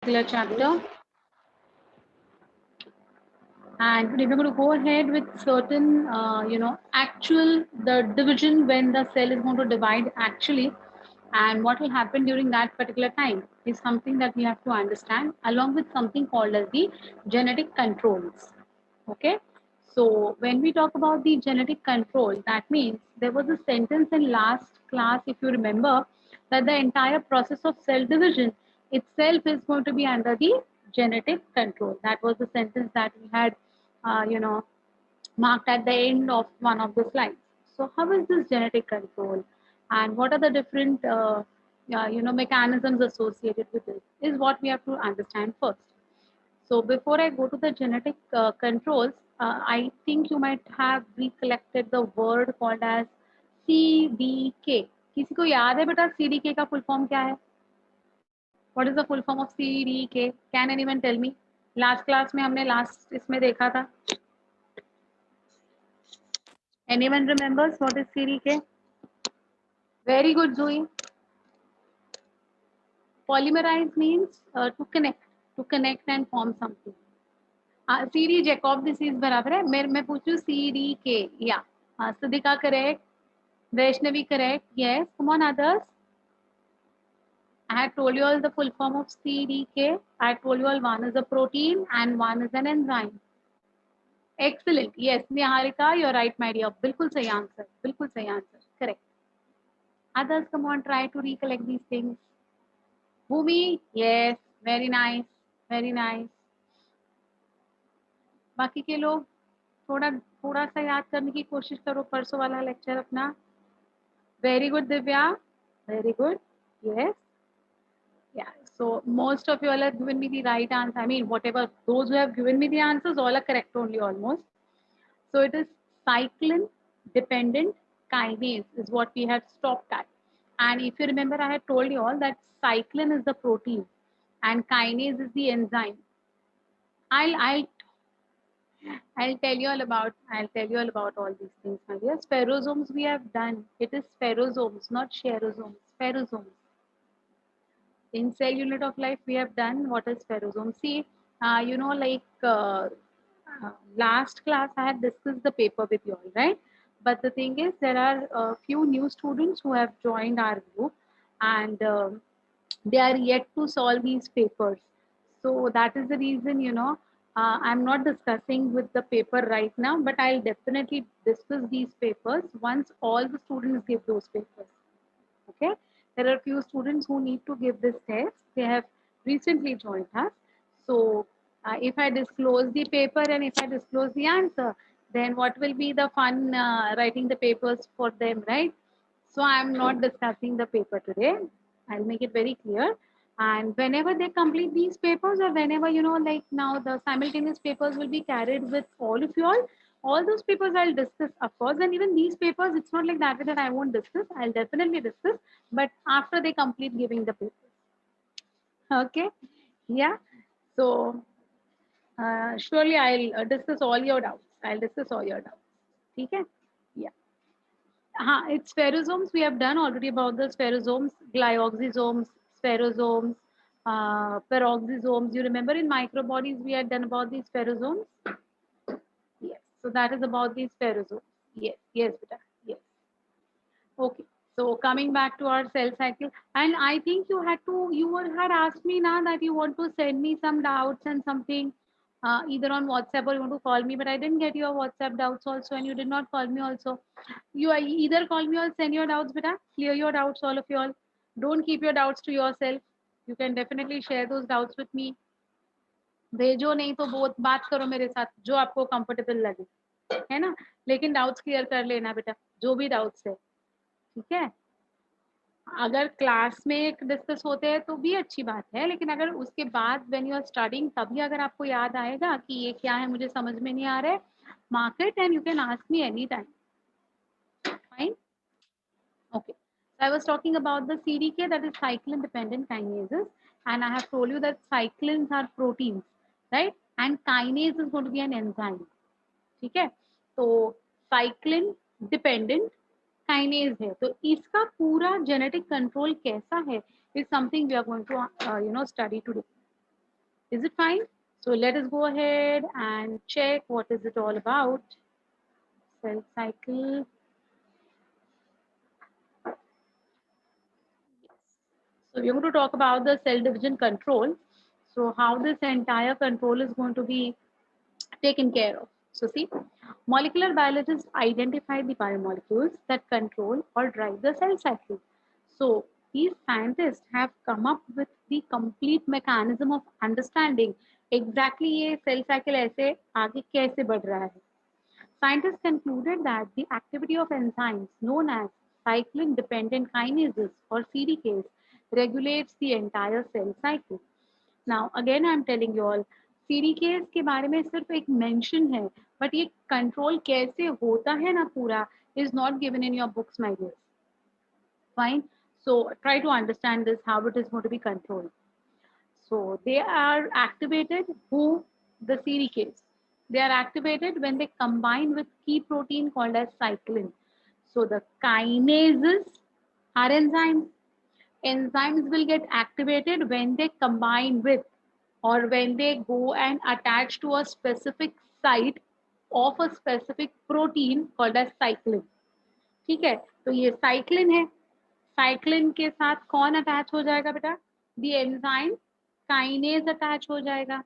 particular chapter, and today we're going to go ahead with certain actual the division when the cell is going to divide actually, and what will happen during that particular time is something that we have to understand along with something called as the genetic controls. Okay, so when we talk about the genetic control, that means there was a sentence in last class, if you remember, that the entire process of cell division itself is going to be under the genetic control. That was the sentence that we had, uh, you know, marked at the end of one of the slides. So, how is this genetic control, and what are the different, mechanisms associated with it? Is what we have to understand first. So before I go to the genetic controls, I think you might have recollected the word called as CDK. किसी को याद है बेटा CDK का full form क्या है? What is the full form of CDK? Can anyone tell me? Last class में हमने last इसमें देखा था. Anyone remembers what is CDK? Very good, Zoe. Polymerize means to connect and form something. CD Jakob disease बराबर है. मैं पूछ रही हूँ CDK. या Sadhika correct. Vaishnavi correct. Yes. Come on, others. I had told you all the full form of CDK. I told you all one is a protein and one is an enzyme. Excellent. Yes, Niharika, you're right, my dear. बिल्कुल सही answer. बिल्कुल सही answer. Correct. Others, come on, try to recollect these things. Bhumi, yes. Very nice. Very nice. बाकी के लोग थोड़ा थोड़ा सा याद करने की कोशिश करो परसों वाला लेक्चर अपना. Very good, Divya. Very good. Yes. Yeah. So most of you all have given me the right answer. I mean, whatever those who have given me the answers, all are correct only almost. So it is cyclin dependent kinase is what we had stopped at. And if you remember, I had told you all that cyclin is the protein and kinase is the enzyme. I'll I'll I'll tell you all about all these things, my dear. Spherosomes we have done. It is spherosomes, not cherosomes. Spherosomes. In cell unit of life, we have done what is spherosome. See, last class I had discussed the paper with you all, right? But the thing is, there are a few new students who have joined our group, and they are yet to solve these papers. So that is the reason, I'm not discussing with the paper right now, but I'll definitely discuss these papers once all the students give those papers. Okay, there are few students who need to give this test. They have recently joined us. So if I disclose the paper and if I disclose the answer, then what will be the fun writing the papers for them, right? So I'm not discussing the paper today. I'll make it very clear. And whenever they complete these papers, or whenever, like now the simultaneous papers will be carried with all of you all those papers I'll discuss, of course. And even these papers, it's not like that I won't discuss. I'll definitely discuss, but after they complete giving the papers. Okay. Yeah. So surely I'll discuss all your doubts. I'll discuss all your doubts. Okay. Yeah. It's spherosomes. We have done already about the spherosomes, glyoxysomes, spherosomes, peroxisomes. You remember in microbodies we had done about these spherosomes? Yes. So that is about these spherosomes. Yes. Yes, beta. Yes. Okay. So coming back to our cell cycle, and I think you had asked me now that you want to send me some doubts and something, either on WhatsApp or you want to call me, but I didn't get your WhatsApp doubts also, and you did not call me also. You are either call me or send your doubts, beta. Clear your doubts, all of you all. Don't keep your doubts to yourself. You can definitely share those doubts with me. भेजो नहीं तो बहुत बात करो मेरे साथ जो आपको कंफर्टेबल लगे, है ना. लेकिन डाउट्स क्लियर कर लेना बेटा, जो भी डाउट्स है. ठीक है. अगर क्लास में डिस्कस होते हैं तो भी अच्छी बात है, लेकिन अगर उसके बाद व्हेन यू आर स्टडिंग तभी अगर आपको याद आएगा कि ये क्या है मुझे समझ में नहीं आ रहा है, mark it and you can ask me any time. Fine. Okay. So I was talking about the CDK, that is cyclin dependent kinases, and I have told you that cyclins are proteins, right? And kinase is going to be an enzyme. ठीक है. तो cyclin dependent kinase है, तो इसका पूरा genetic control कैसा है is something we are going to study today. Is it fine? So let us go ahead and check what is it all about. Cell cycle. So we're going to talk about the cell division control. So how this entire control is going to be taken care of. So see, molecular biologists identify the biomolecules that control or drive the cell cycle. So these scientists have come up with the complete mechanism of understanding exactly ये cell cycle ऐसे आगे कैसे बढ़ रहा है. Scientists concluded that the activity of enzymes known as cyclin dependent kinases or CDKs regulates the entire cell cycle. Now again I'm telling you all CDKs के बारे में सिर्फ एक mention है but ये control कैसे होता है ना पूरा is not given in your books my dears. Fine. So try to understand this how it is going to be controlled. So they are activated who the CDKs. They are activated when they combine with key protein called as cyclin. So the kinases are enzymes. Enzymes will get activated when they combine with or when they go and attach to a specific site of a specific protein called as cyclin. ठीक है तो ये cyclin है cyclin के साथ कौन attach हो जाएगा बेटा दी एंजाइम काइनेज अटैच हो जाएगा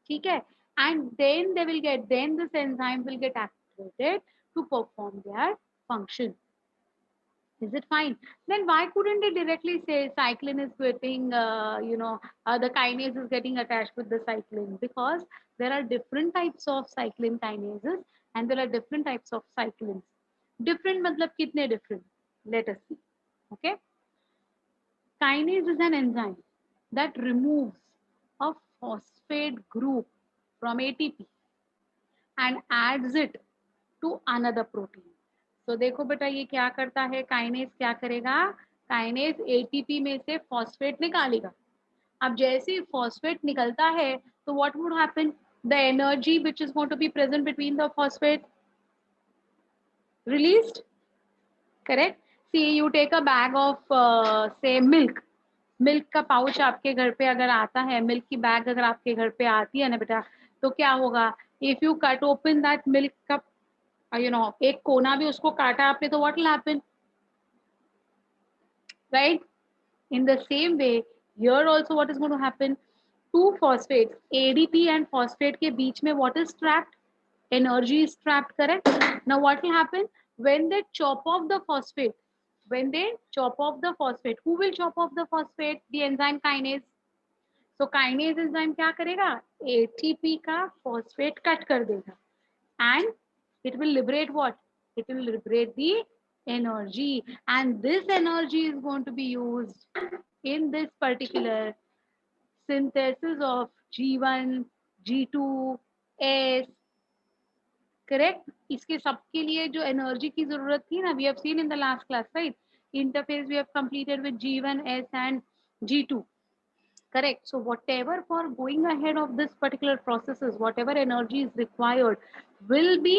ठीक है and then they will get then this enzyme will get activated to perform their function. Is it fine? Then why couldn't they directly say cyclin is getting, the kinase is getting attached with the cyclin? Because there are different types of cyclin kinases and there are different types of cyclins. Different matlab kitne different? Let us see. Okay. Kinase is an enzyme that removes a phosphate group from ATP and adds it to another protein. तो देखो बेटा ये क्या करता है kinase क्या करेगा kinase ATP में से फॉस्फेट निकालेगा अब जैसे ही फॉस्फेट निकलता है तो what would happen the energy which is going to be present between the phosphate released correct see you take a bag of say milk milk का पाउच आपके घर पे अगर आता है मिल्क की बैग अगर आपके घर पे आती है ना बेटा तो क्या होगा if you cut open that milk cup एक कोना भी उसको काटा आपने तो what will happen right in the same way here also what is going to happen two phosphates adp and phosphate ke beech mein what is trapped energy is trapped correct now what will happen when they chop off the phosphate when they chop off the phosphate who will chop off the phosphate the enzyme kinase so kinase enzyme kya karega atp ka phosphate cut kar dega and it will liberate what it will liberate the energy and this energy is going to be used in this particular synthesis of G1 G2 S correct इसके सबके लिए जो energy की जरूरत थी ना we have seen in the last class right interface we have completed with G1 S and G2 correct so whatever for going ahead of this particular processes whatever energy is required will be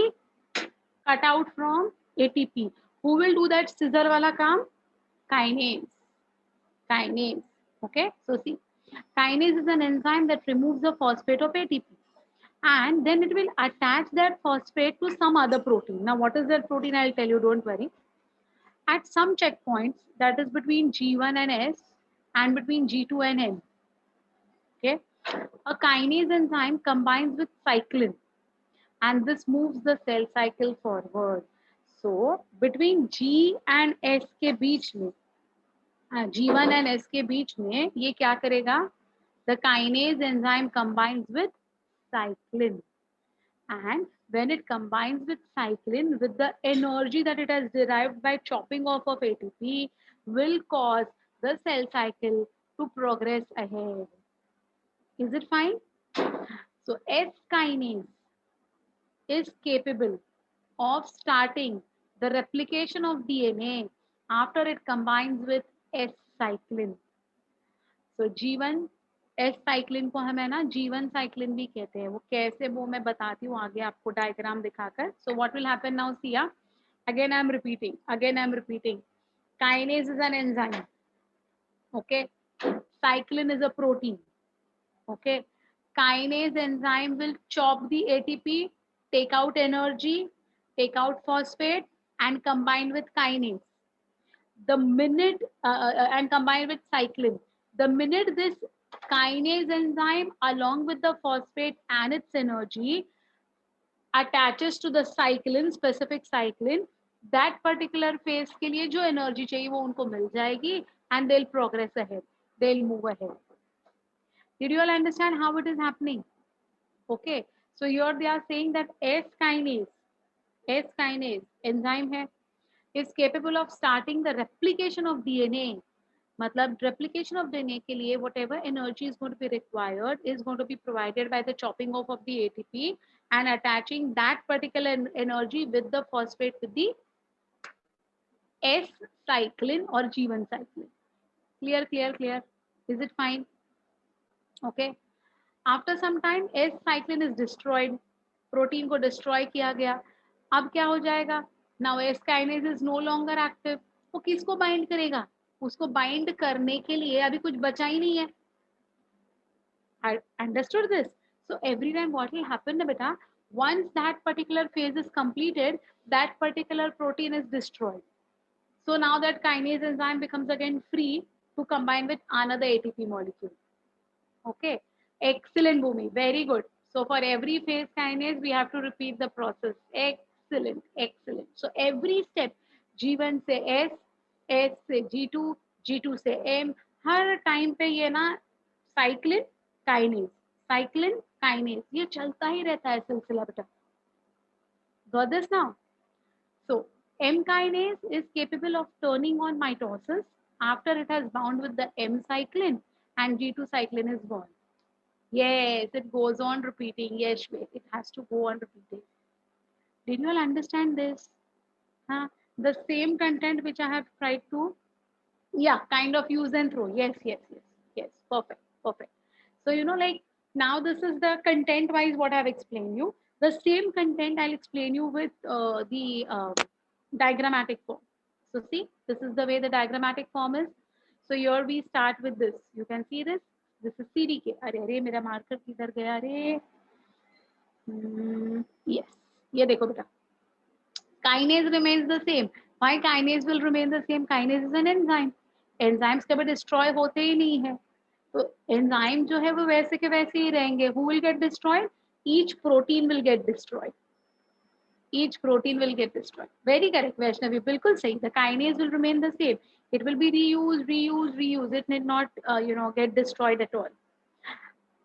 cut out from ATP. Who will do that scissor wala kaam? Kinase. Kinase. Okay. So see, kinase is an enzyme that removes the phosphate of ATP. And then it will attach that phosphate to some other protein. Now, what is that protein? I'll tell you, don't worry. At some checkpoints, that is between G1 and S and between G2 and N. Okay. A kinase enzyme combines with cyclin and this moves the cell cycle forward. So between G and S के बीच में G1 and S के बीच में ये क्या करेगा the kinase enzyme combines with cyclin and when it combines with cyclin with the energy that it has derived by chopping off of ATP will cause the cell cycle to progress ahead. Is it fine? So S kinase is capable of starting the replication of DNA after it combines with S cyclin. So G1 S cyclin को हम है ना G1 cyclin भी कहते हैं वो कैसे वो मैं बताती हूँ आगे आपको डायग्राम दिखाकर. So what will happen now? See ya. Again I'm repeating. Kinase is an enzyme. Okay. Cyclin is a protein. Okay. Kinase enzyme will chop the ATP, take out energy, take out phosphate, and combine with kinase. The minute and combine with cyclin. The minute this kinase enzyme, along with the phosphate and its energy, attaches to the cyclin, specific cyclin, that particular phase के लिए जो energy चाहिए वो उनको मिल जाएगी, and they'll progress ahead. They'll move ahead. Did you all understand how it is happening? Okay. So here they are saying that S kinase enzyme है, is capable of starting the replication of DNA. मतलब replication of DNA के लिए whatever energy is going to be required is going to be provided by the chopping off of the ATP and attaching that particular energy with the phosphate with the S cyclin or G1 cyclin. Clear, clear, clear. Is it fine? Okay. After some time S cyclin is destroyed. Protein को destroy किया गया. अब क्या हो जाएगा? Now S kinase is no longer active. वो किसको bind करेगा? उसको bind करने के लिए अभी कुछ बचा ही नहीं है. I understood this. So every time what will happen, beta, once that particular phase is completed, that particular protein is destroyed. So now that kinase enzyme becomes again free to combine with another ATP molecule. Okay. Excellent, Bhumi. Very good. So for every phase kinase, we have to repeat the process. Excellent. Excellent. So every step, G1 से S, S से G2, G2 से M, हर time पे ये ना cyclin kinase ये चलता ही रहता है सिलसिला बेटा. Got this now? So M kinase is capable of turning on mitosis after it has bound with the M cyclin and G2 cyclin is born. Yes, it goes on repeating. Yes, it has to go on repeating. Did you all understand this? Huh? The same content which I have tried to, yeah, kind of use and throw. Yes, yes, yes, yes. Perfect, perfect. So, you know, like now this is the content wise what I've explained you. The same content I'll explain you with the diagrammatic form. So see, this is the way the diagrammatic form is. So here we start with this. You can see this. This is CDK. अरे मेरा marker किधर गया रे? Yes. ये देखो बेटा. Kinase remains the same. Why kinase will remain the same? Kinase is an enzyme. Enzymes कभी destroy होते ही नहीं है. तो enzyme जो है वो वैसे के वैसे ही रहेंगे. Who will get destroyed? Each protein will get destroyed. Each protein will get destroyed. Very correct, Vaishnavi. बिल्कुल सही. The kinase will remain the same. It will be reused. It need not, get destroyed at all.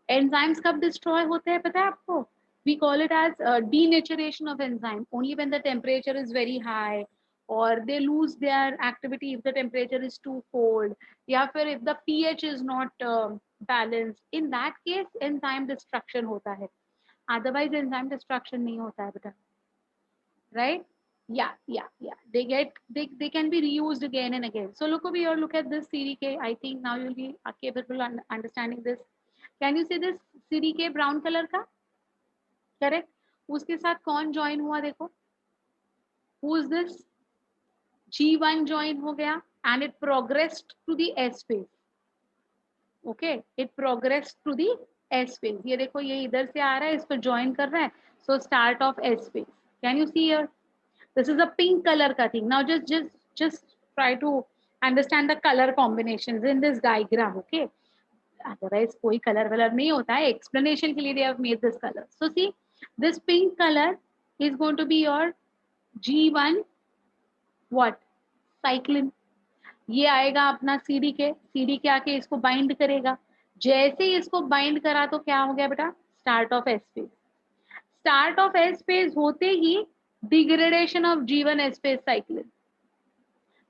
Enzymes कब destroy होते हैं पता है आपको? We call it as denaturation of enzyme. Only when the temperature is very high, or they lose their activity if the temperature is too cold, या फिर if the pH is not balanced. In that case, enzyme destruction होता है. Otherwise, enzyme destruction नहीं होता है बेटा. Right? Yeah. They can be reused again and again. So look over here, look at this CDK. I think now you'll be capable of understanding this. Can you see this CDK brown color का? Correct? उसके साथ कौन join हुआ देखो? Who is this? G1 join हो गया and it progressed to the S phase. Okay, it progressed to the S phase. ये देखो ये इधर से आ रहा है, इसको join कर रहा है. So start of S phase. Can you see here? This is a pink color का thing. Now just try to understand the color combinations in this diagram. Okay. Otherwise कोई color वलर नहीं होता है. Explanation के लिए they have made this color. So see, this pink color is going to be your G1 what? Cyclin. ये आएगा अपना CDK आके इसको बाइंड करेगा. जैसे ही इसको बाइंड करा तो क्या हो गया बेटा? Start of S phase. Start of S phase होते ही degradation of G1 S phase cyclin.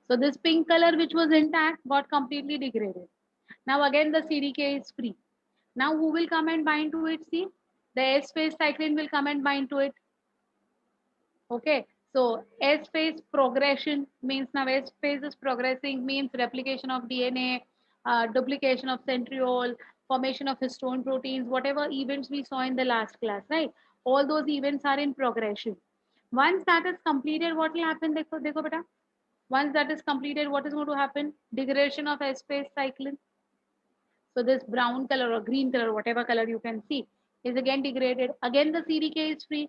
So this pink color which was intact got completely degraded. Now again the CDK is free. Now who will come and bind to it? See, the S phase cyclin will come and bind to it. Okay, so S phase progression means now S phase is progressing, means replication of DNA, duplication of centriole, formation of histone proteins, whatever events we saw in the last class, right? All those events are in progression. Once that is completed, what will happen? देखो बेटा. Once that is completed, what is going to happen? Degradation of S phase cyclin. So this brown color or green color, whatever color you can see, is again degraded. Again, the CDK is free.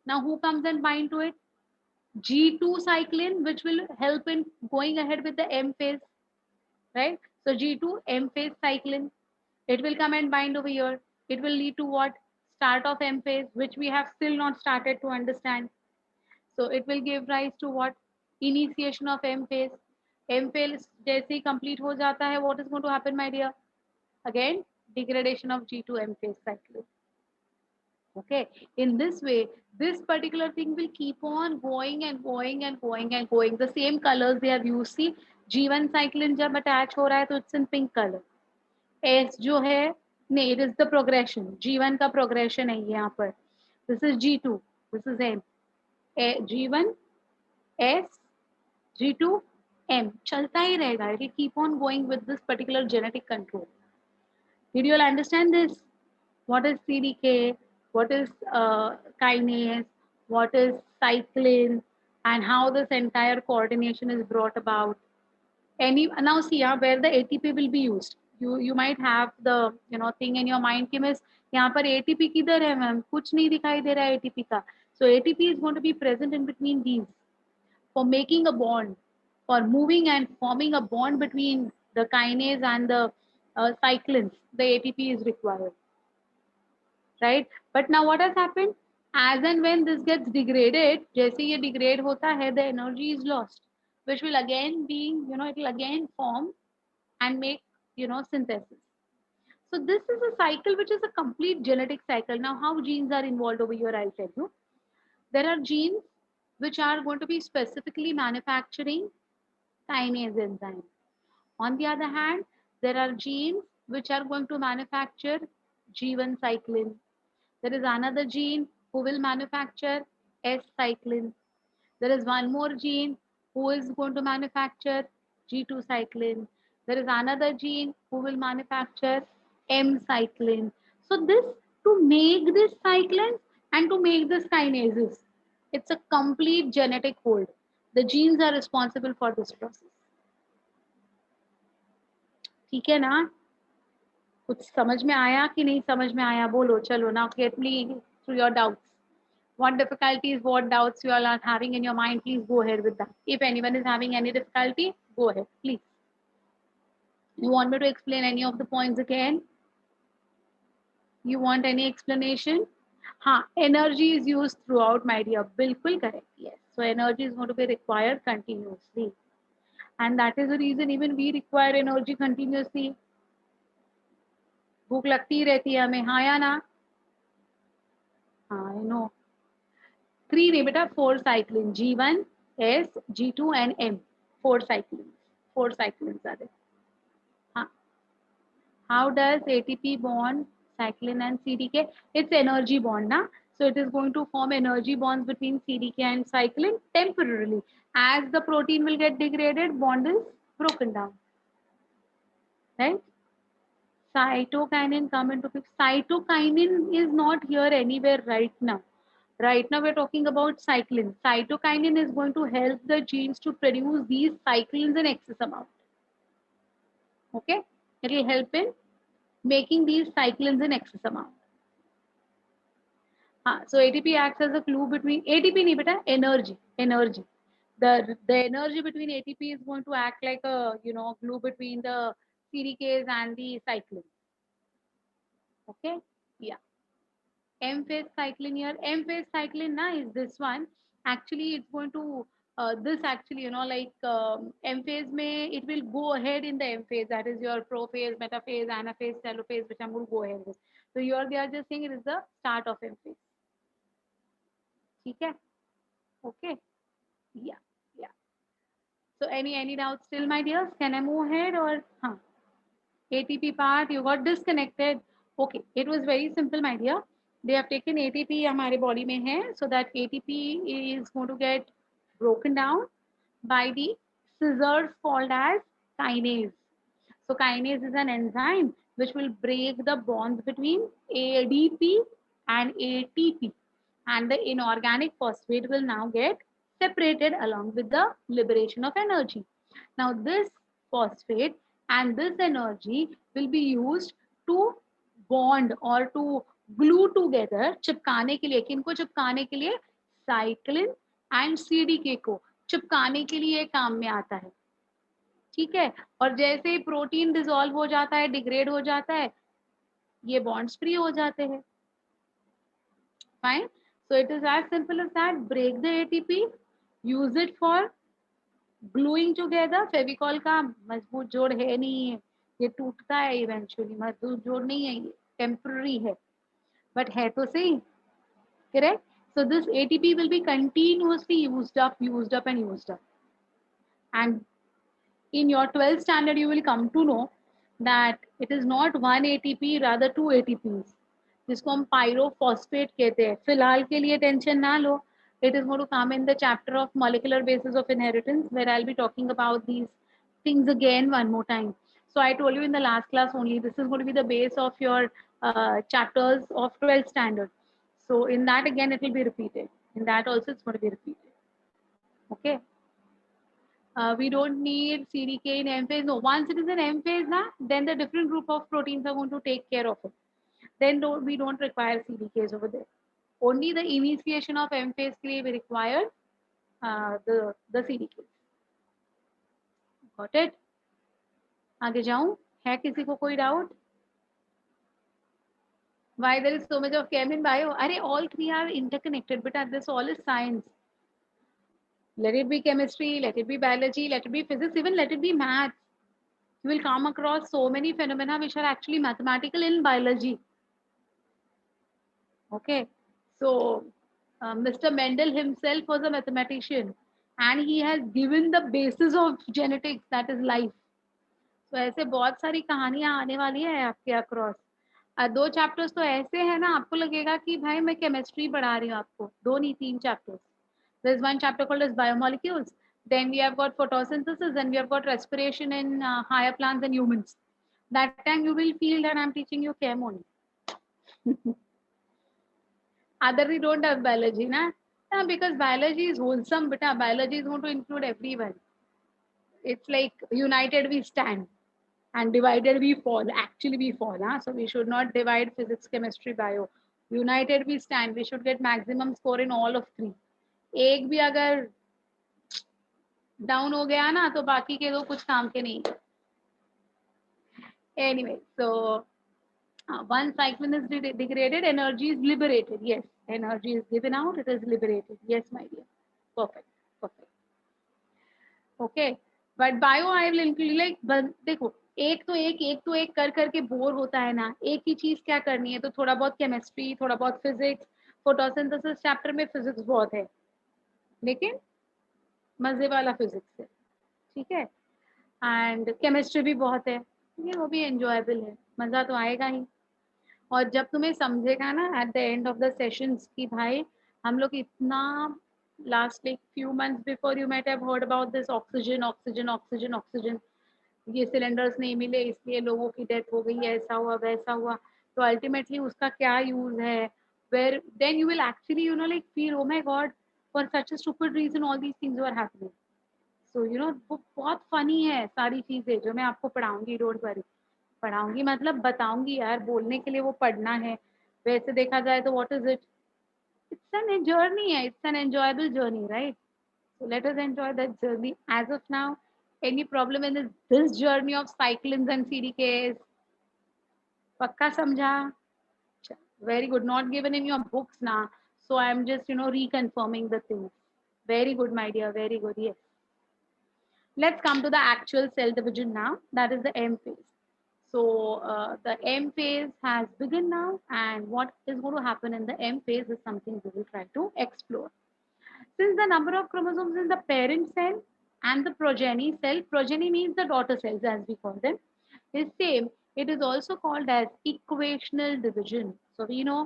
Now, who comes and bind to it? G2 cyclin, which will help in going ahead with the M phase, right? So G2 M phase cyclin, it will come and bind over here. It will lead to what? Start of M phase, which we have still not started to understand. So it will give rise to what? Initiation of M phase. M phase जैसे ही complete हो जाता है, what is going to happen, my dear? Again, degradation of G2 M phase cycle. Okay, in this way, this particular thing will keep on going and going and going and going. The same colors they have used. See, G1 cyclin जब attach हो रहा है तो it's in pink color. S जो है, नहीं, it is the progression. G1 का progression है ये यहाँ पर. This is G2. This is M. G1 S G2 M चलता ही रहेगा. It will keep on going with this particular genetic control. Did you all understand this? What is CDK? What is kinase? What is cyclin? And how this entire coordination is brought about? Any now see where the ATP will be used. You might have the thing in your mind कि miss यहाँ पर ATP किधर है ma'am? कुछ नहीं दिखाई दे रहा है ATP का. So ATP is going to be present in between these for making a bond, for moving and forming a bond between the kinase and the cyclins. The ATP is required, right? But now what has happened? As and when this gets degraded, जैसे ये degrade होता है, the energy is lost, which will again be, it will again form and make, synthesis. So this is a cycle which is a complete genetic cycle. Now, how genes are involved over here, I'll tell you. There are genes which are going to be specifically manufacturing kinase enzyme. On the other hand, there are genes which are going to manufacture G1 cyclin. There is another gene who will manufacture S cyclin. There is one more gene who is going to manufacture G2 cyclin. There is another gene who will manufacture M cyclin. So this, to make this cyclin and to make this kinases, it's a complete genetic code. The genes are responsible for this process. ठीक है ना? कुछ समझ में आया कि नहीं समझ में आया? बोलो चलो. Now get me through your doubts. What difficulties, what doubts you all are having in your mind, please go ahead with that. If anyone is having any difficulty, go ahead, please. You want me to explain any of the points again? You want any explanation? Energy is used throughout, my dear. Bilkul correct. Yes. So energy is going to be required continuously. And that is the reason even we require energy continuously. भूख लगती रहती है हमें, हाँ या ना? हाँ, I know. 3 नहीं बेटा, 4 cyclin. G1, S, G2 and M. 4 cyclins. 4 cyclins are there. How does ATP bond cyclin and CDK? It's energy bond, na? So it is going to form energy bonds between CDK and cyclin temporarily. As the protein will get degraded, bond is broken down. Right? Cytokinin come into picture. Cytokinin is not here anywhere right now. Right now we're talking about cyclin. Cytokinin is going to help the genes to produce these cyclins in excess amount. Okay? It will help in making these cyclins in excess amount. So ATP acts as a glue between ATP nahi beta, energy. The energy between ATP is going to act like a glue between the CDKs and the cyclin. Okay, yeah. M phase cyclin here. M phase cyclin na is this one. Actually, it's going to this actually M phase may it will go ahead in the M phase, that is your prophase, metaphase, anaphase, telophase, which I'm going to go ahead with. So here they are just saying it is the start of M phase. Okay, okay, yeah, yeah. So any doubts still, my dears? Can I move ahead or ATP part you got disconnected? Okay, it was very simple, my dear. They have taken ATP हमारे body में है, so that ATP is going to get broken down by the scissors called as kinase. So kinase is an enzyme which will break the bonds between ADP and ATP, and the inorganic phosphate will now get separated along with the liberation of energy. Now this phosphate and this energy will be used to bond or to glue together, चिपकाने के लिए, किनको चिपकाने के लिए, cyclin and CDK को चिपकाने के लिए काम में आता है, ठीक है। और जैसे ही प्रोटीन डिसॉल्व हो जाता है, डिग्रेड हो जाता है, ये बॉन्ड्स फ्री हो जाते हैं। Fine, so it is as simple as that, break the ATP, use it for gluing together. Fevicol का मजबूत जोड़ है नहीं है, ये टूटता है इवेंचुअली, मजबूत जोड़ नहीं है, ये टेम्पररी है, बट है तो सही, correct. So this ATP will be continuously used up and used up. And in your 12th standard, you will come to know that it is not one ATP, rather two ATPs, जिसको हम pyrophosphate कहते हैं। फिलहाल के लिए tension ना लो, it is going to come in the chapter of molecular basis of inheritance, where I'll be talking about these things again one more time. So I told you in the last class only, this is going to be the base of your chapters of 12th standard. So in that again, it will be repeated. In that also, it's going to be repeated. Okay. We don't need CDK in M phase. No, once it is in M phase, then the different group of proteins are going to take care of it. Then we don't require CDKs over there. Only the initiation of M phase we require the CDKs. Got it? आगे जाऊं? है किसी को कोई doubt? Why there is so much of chem in bio? Arey, all three are interconnected, but this all is science. Let it be chemistry, let it be biology, let it be physics, even let it be math. You will come across so many phenomena which are actually mathematical in biology. Okay, so Mr. Mendel himself was a mathematician, and he has given the basis of genetics, that is life. तो ऐसे बहुत सारी कहानियां आने वाली है आपके across. दो चैप्टर्स तो ऐसे हैं ना, आपको लगेगा कि भाई मैं केमिस्ट्री पढ़ा रही हूँ आपको, दो नहीं तीन chapters. There is one chapter called as biomolecules. Then we have got photosynthesis, and we have got respiration in higher plants and humans. That time you will feel that I'm teaching you chem only. Other we don't have biology, na? Yeah, because biology is wholesome, but biology is going to include everyone. It's like united we stand and divided we fall. Actually, we fall. Huh? So we should not divide physics, chemistry, bio. United we stand. We should get maximum score in all of three. एक भी अगर down हो गया ना तो बाकी के दो कुछ काम के नहीं। Anyway, so once cyclin is degraded, energy is liberated. Yes, energy is given out, it is liberated. Yes, my dear. Perfect, perfect. Okay, but bio I will include like, देखो एक तो एक कर करके बोर होता है ना, एक ही चीज क्या करनी है, तो थोड़ा बहुत केमिस्ट्री, थोड़ा बहुत फिजिक्स, फोटोसिंथेसिस चैप्टर में फिजिक्स बहुत है, लेकिन मजे वाला फिजिक्स है, ठीक है। एंड केमिस्ट्री भी बहुत है, ये वो भी एंजॉयबल है, मजा तो आएगा ही। और जब तुम्हें समझेगा ना at the end of the sessions कि भाई हम लोग इतना, last like few months before you might have heard about this oxygen oxygen oxygen oxygen, ये सिलेंडर्स नहीं मिले इसलिए लोगों की डेथ हो गई, ऐसा हुआ वैसा हुआ, तो अल्टीमेटली उसका क्या यूज है, where then you will actually you know like feel oh my God, for such a stupid reason all these things were happening. So you know वो बहुत फनी है सारी चीजें जो मैं आपको पढ़ाऊंगी, डोंट वरी। पढ़ाऊंगी मतलब बताऊंगी यार, बोलने के लिए वो पढ़ना है। वैसे देखा जाए तो what is it, it's an journey है, it's an enjoyable journey, right. So let us enjoy that journey as of now. Any problem in this journey of cyclins and CDKs? पक्का समझा? Very good, not given in your books ना, so I am just reconfirming the things. Very good, my dear, very good. Yes, let's come to the actual cell division now, that is the M phase. So the M phase has begun now, and what is going to happen in the M phase is something we will try to explore. Since the number of chromosomes in the parent cell and the progeny cell, progeny means the daughter cells as we call them, is same, it is also called as equational division. So we know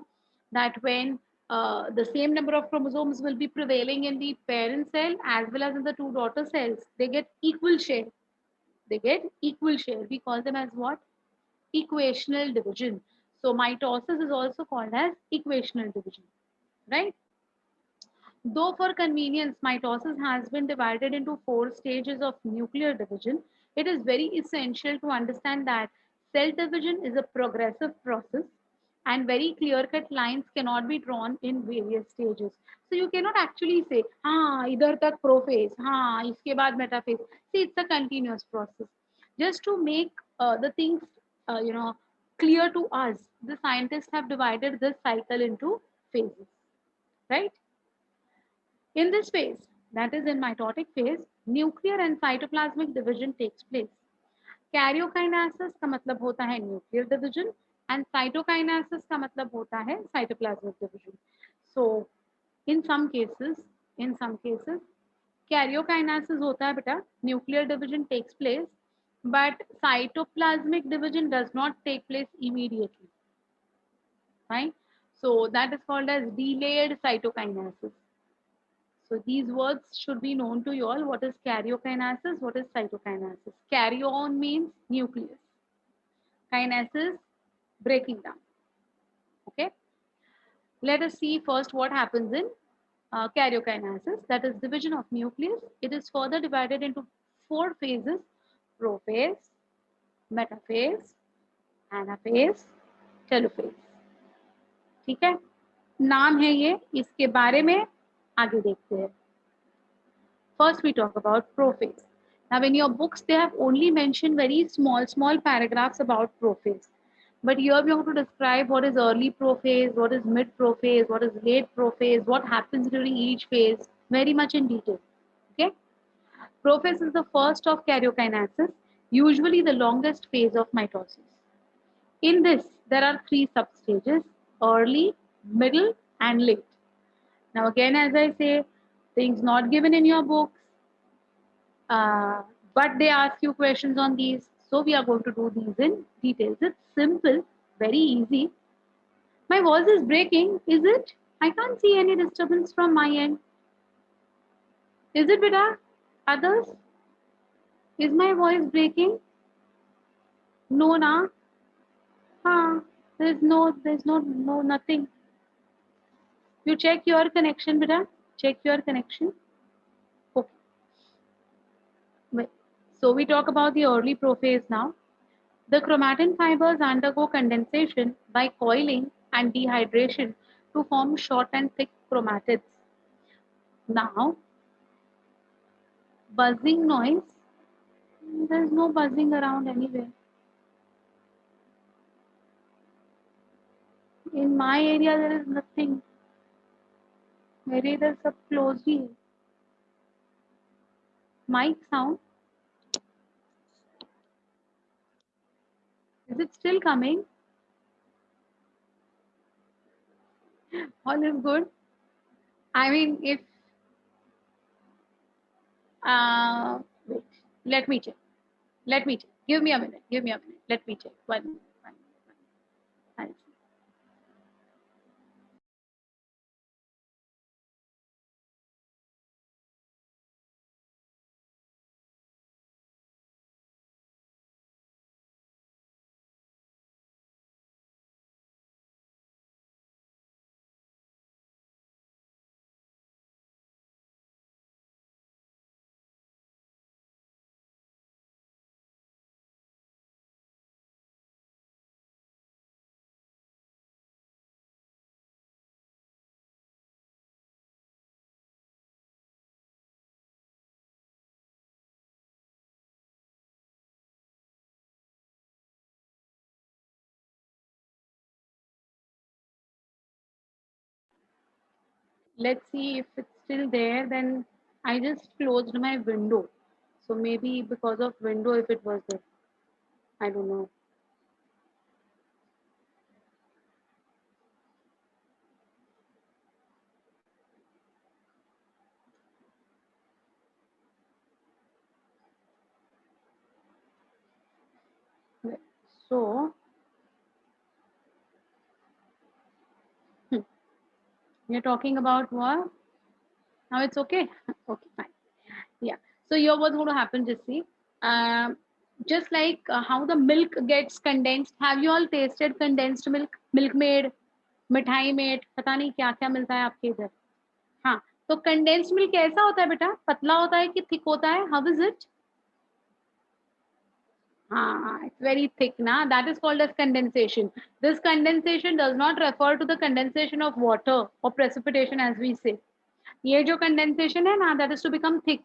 that when the same number of chromosomes will be prevailing in the parent cell as well as in the two daughter cells, they get equal share. They get equal share. We call them as what? Equational division. So mitosis is also called as equational division, right? Though for convenience, mitosis has been divided into 4 stages of nuclear division. It is very essential to understand that cell division is a progressive process and very clear cut lines cannot be drawn in various stages. So you cannot actually say, हाँ इधर तक prophase, हाँ इसके बाद metaphase. See, it's a continuous process. Just to make the things, clear to us, the scientists have divided this cycle into phases, right? In this phase, that is in mitotic phase, nuclear and cytoplasmic division takes place. Karyokinesis का मतलब होता है nuclear division and cytokinesis का मतलब होता है cytoplasmic division. So in some cases karyokinesis होता है बेटा, nuclear division takes place, but cytoplasmic division does not take place immediately, right? So that is called as delayed cytokinesis. So these words should be known to you all. What is karyokinesis? What is cytokinesis? Karyon means nucleus. Kinesis, breaking down. Okay. Let us see first what happens in karyokinesis. That is division of nucleus. It is further divided into 4 phases: prophase, metaphase, anaphase, telophase. ठीक है, नाम है ये, इसके बारे में आगे देखते हैं. First, we talk about prophase. Now, in your books, they have only mentioned very small paragraphs about prophase. But here we have to describe what is early prophase, what is mid prophase, what is late prophase, what happens during each phase, very much in detail. Okay? Prophase is the first of karyokinesis, usually the longest phase of mitosis. In this, there are 3 substages: early, middle, and late. Now, again, as I say, things not given in your books, but they ask you questions on these. So we are going to do these in details. It's simple, very easy. My voice is breaking, is it? I can't see any disturbance from my end. Is it, beta? Others? Is my voice breaking? No, na? There's no, nothing. You check your connection, beta. Check your connection. Okay. So we talk about the early prophase now. The chromatin fibers undergo condensation by coiling and dehydration to form short and thick chromatids. Now, buzzing noise, there's no buzzing around anywhere. In my area, there is nothing. मेरे इधर सब closed ही है. Mic sound, is it still coming? All is good. I mean, if wait, let me check. Let me check. Give me a minute. Give me a minute. Let me check. 1 minute. 1 minute. 1 minute. I'll see. Let's see if it's still there. Then I just closed my window. So maybe because of window, if it was there, I don't know. So we're talking about what? Now it's okay. Okay, fine. Yeah. So here what's going to happen, just see. Just like how the milk gets condensed. Have you all tasted condensed milk? Milkmaid, मिठाई met, पता नहीं क्या क्या मिलता है आपके इधर. हाँ, तो कंडेंस्ड मिल्क कैसा होता है बेटा? पतला होता है कि थिक होता है? How is it? It's very thick now. That is called as condensation. This condensation does not refer to the condensation of water or precipitation as we say. ये जो condensation है ना, that is to become thick.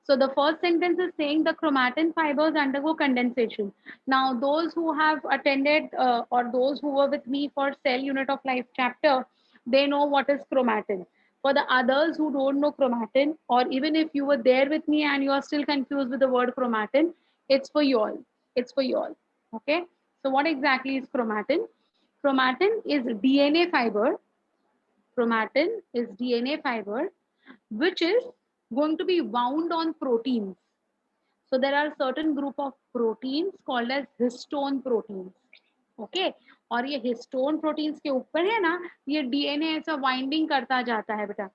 So the first sentence is saying the chromatin fibers undergo condensation. Now those who have attended or those who were with me for cell unit of life chapter, they know what is chromatin. For the others who don't know chromatin, or even if you were there with me and you are still confused with the word chromatin, it's for you all. It's for you all. Okay. So what exactly is chromatin? Chromatin is DNA fiber. Chromatin is DNA fiber, which is going to be wound on proteins. So there are certain group of proteins called as histone proteins. Okay और ये histone proteins के ऊपर है ना, ये DNA ऐसा winding करता जाता है बेटा,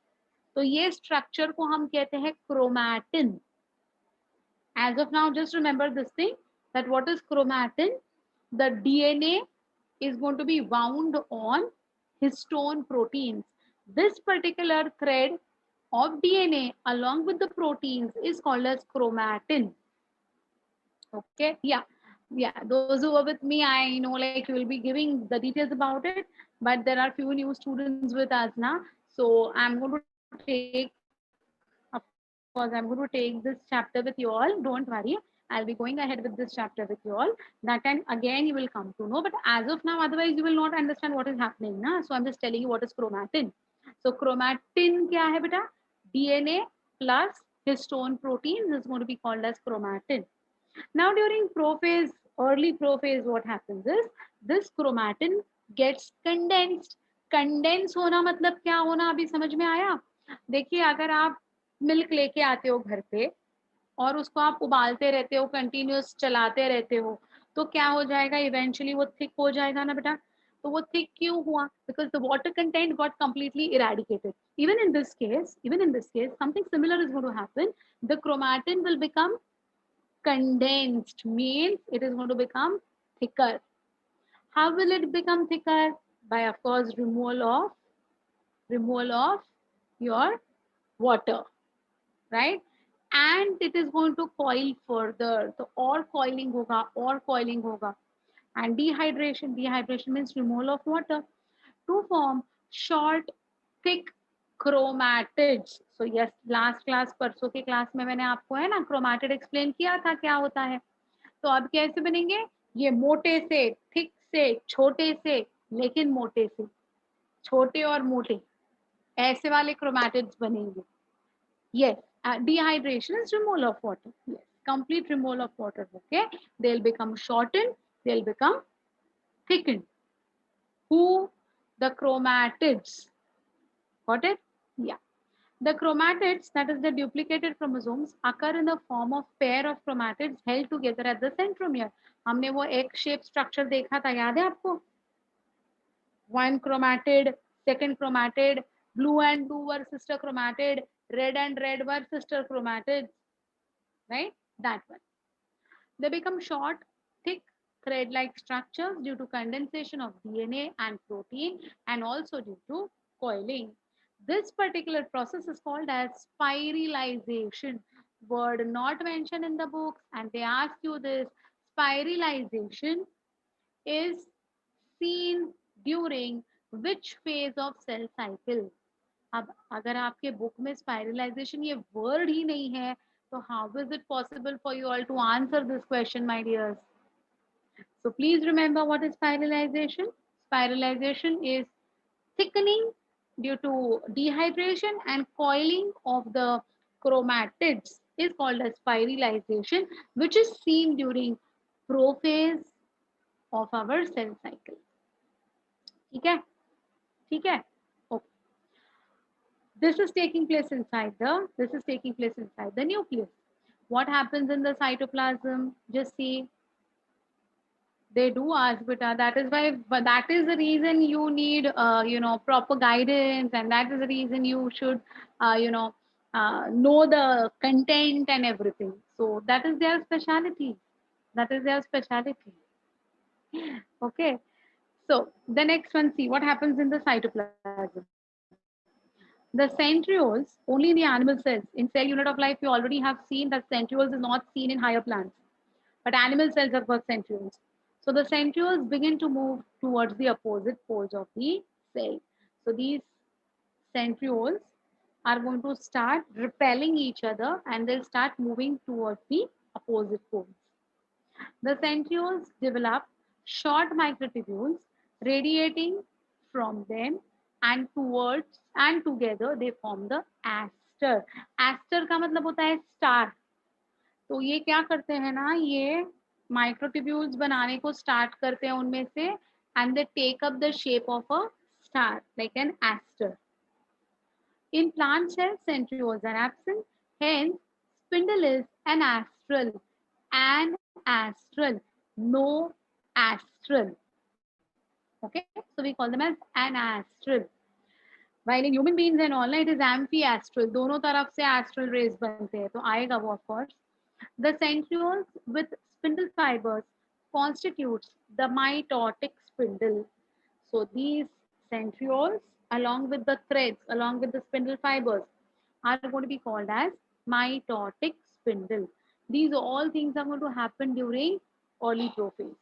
तो ये स्ट्रक्चर को हम कहते हैं chromatin. As of now, just remember this thing, that what is chromatin? The DNA is going to be wound on histone proteins. This particular thread of DNA along with the proteins is called as chromatin. Okay, yeah, those who are with me, I know like you will be giving the details about it, but there are few new students with us now, so I'm going to take, of course, I'm going to take this chapter with you all. Don't worry, I'll be going ahead with this chapter with you all. That time again you will come to know, but as of now, otherwise you will not understand what is happening na. So I'm just telling you what is chromatin. So chromatin kya hai beta? DNA plus histone protein is going to be called as chromatin. Now during prophase, early prophase, what happens is this chromatin gets condensed. Condense होना मतलब क्या होना, अभी समझ में आया? देखिए, अगर आप मिल्क लेके आते हो घर पे और उसको आप उबालते रहते हो, कंटिन्यूस चलाते रहते हो, तो क्या हो जाएगा? इवेंचुअली वो थिक हो जाएगा ना बेटा. तो वो थिक क्यों हुआ? Because the water content got completely eradicated. Even in this case, something similar is going to happen. The chromatin will become condensed, means it is going to become thicker. How will it become thicker? By, of course, removal of your water, right? And it is going to coil further. So or coiling hoga. And dehydration means removal of water to form short, thick chromatids. So yes, last class, परसों के class में मैंने आपको है ना chromatid explain किया था क्या होता है. तो अब कैसे बनेंगे? ये मोटे से, थिक से, छोटे से, लेकिन मोटे से, छोटे और मोटे, ऐसे वाले क्रोमैटिड्स बनेंगे. Yes, dehydration is removal of water. Yes, complete removal of water. Okay, they'll become shortened, they'll become thickened. Who? The chromatids. Got it? Yeah. The chromatids, that is the duplicated chromosomes, occur in the form of pair of chromatids held together at the centromere. हमने वो egg shape structure देखा था, याद है आपको? One chromatid, second chromatid, blue and blue were sister chromatid, red and red were sister chromatids, right? That one. They become short, thick, thread-like structures due to condensation of DNA and protein and also due to coiling. This particular process is called as spiralization. Word not mentioned in the books, and they ask you this. Spiralization is seen during which phase of cell cycle? अब अगर आपके book में स्पाइरलाइजेशन ये word ही नहीं है, तो how is it possible for you all to answer this question, my dears? So please remember what is spiralization. Spiralization is thickening due to dehydration and coiling of the chromatids is called as spiralization, which is seen during prophase of our cell cycle. ठीक है? ठीक है? Okay. This is taking place inside the nucleus. What happens in the cytoplasm? Just see. They do ask, but that is why, but that is the reason you need, proper guidance, and that is the reason you should, know the content and everything. So that is their specialty. That is their specialty. Okay. So the next one, see what happens in the cytoplasm. The centrioles only in the animal cells. In cell unit of life, we already have seen that centrioles is not seen in higher plants. but animal cells have got centrioles. So the centrioles begin to move towards the opposite poles of the cell. So these centrioles are going to start repelling each other and they'll start moving towards the opposite poles. The centrioles develop short microtubules radiating from them and towards and together they form the aster. Aster का मतलब होता है star. तो ये क्या करते हैं ना, ये माइक्रोट्यूब्यूल्स बनाने को स्टार्ट करते हैं उनमें से and they take up the shape of a star like an aster. In plant cells, centrioles are absent. Hence, spindle is anastral. Anastral, no astral. Okay, so we call them as anastral. While in human beings and all, it is amphiastral. दोनों तरफ से astral rays बनते हैं, तो आएगा वो of course. The centrioles with spindle fibers constitutes the mitotic spindle. So these centrioles, along with the threads, along with the spindle fibers, are going to be called as mitotic spindle. These all things are going to happen during early prophase.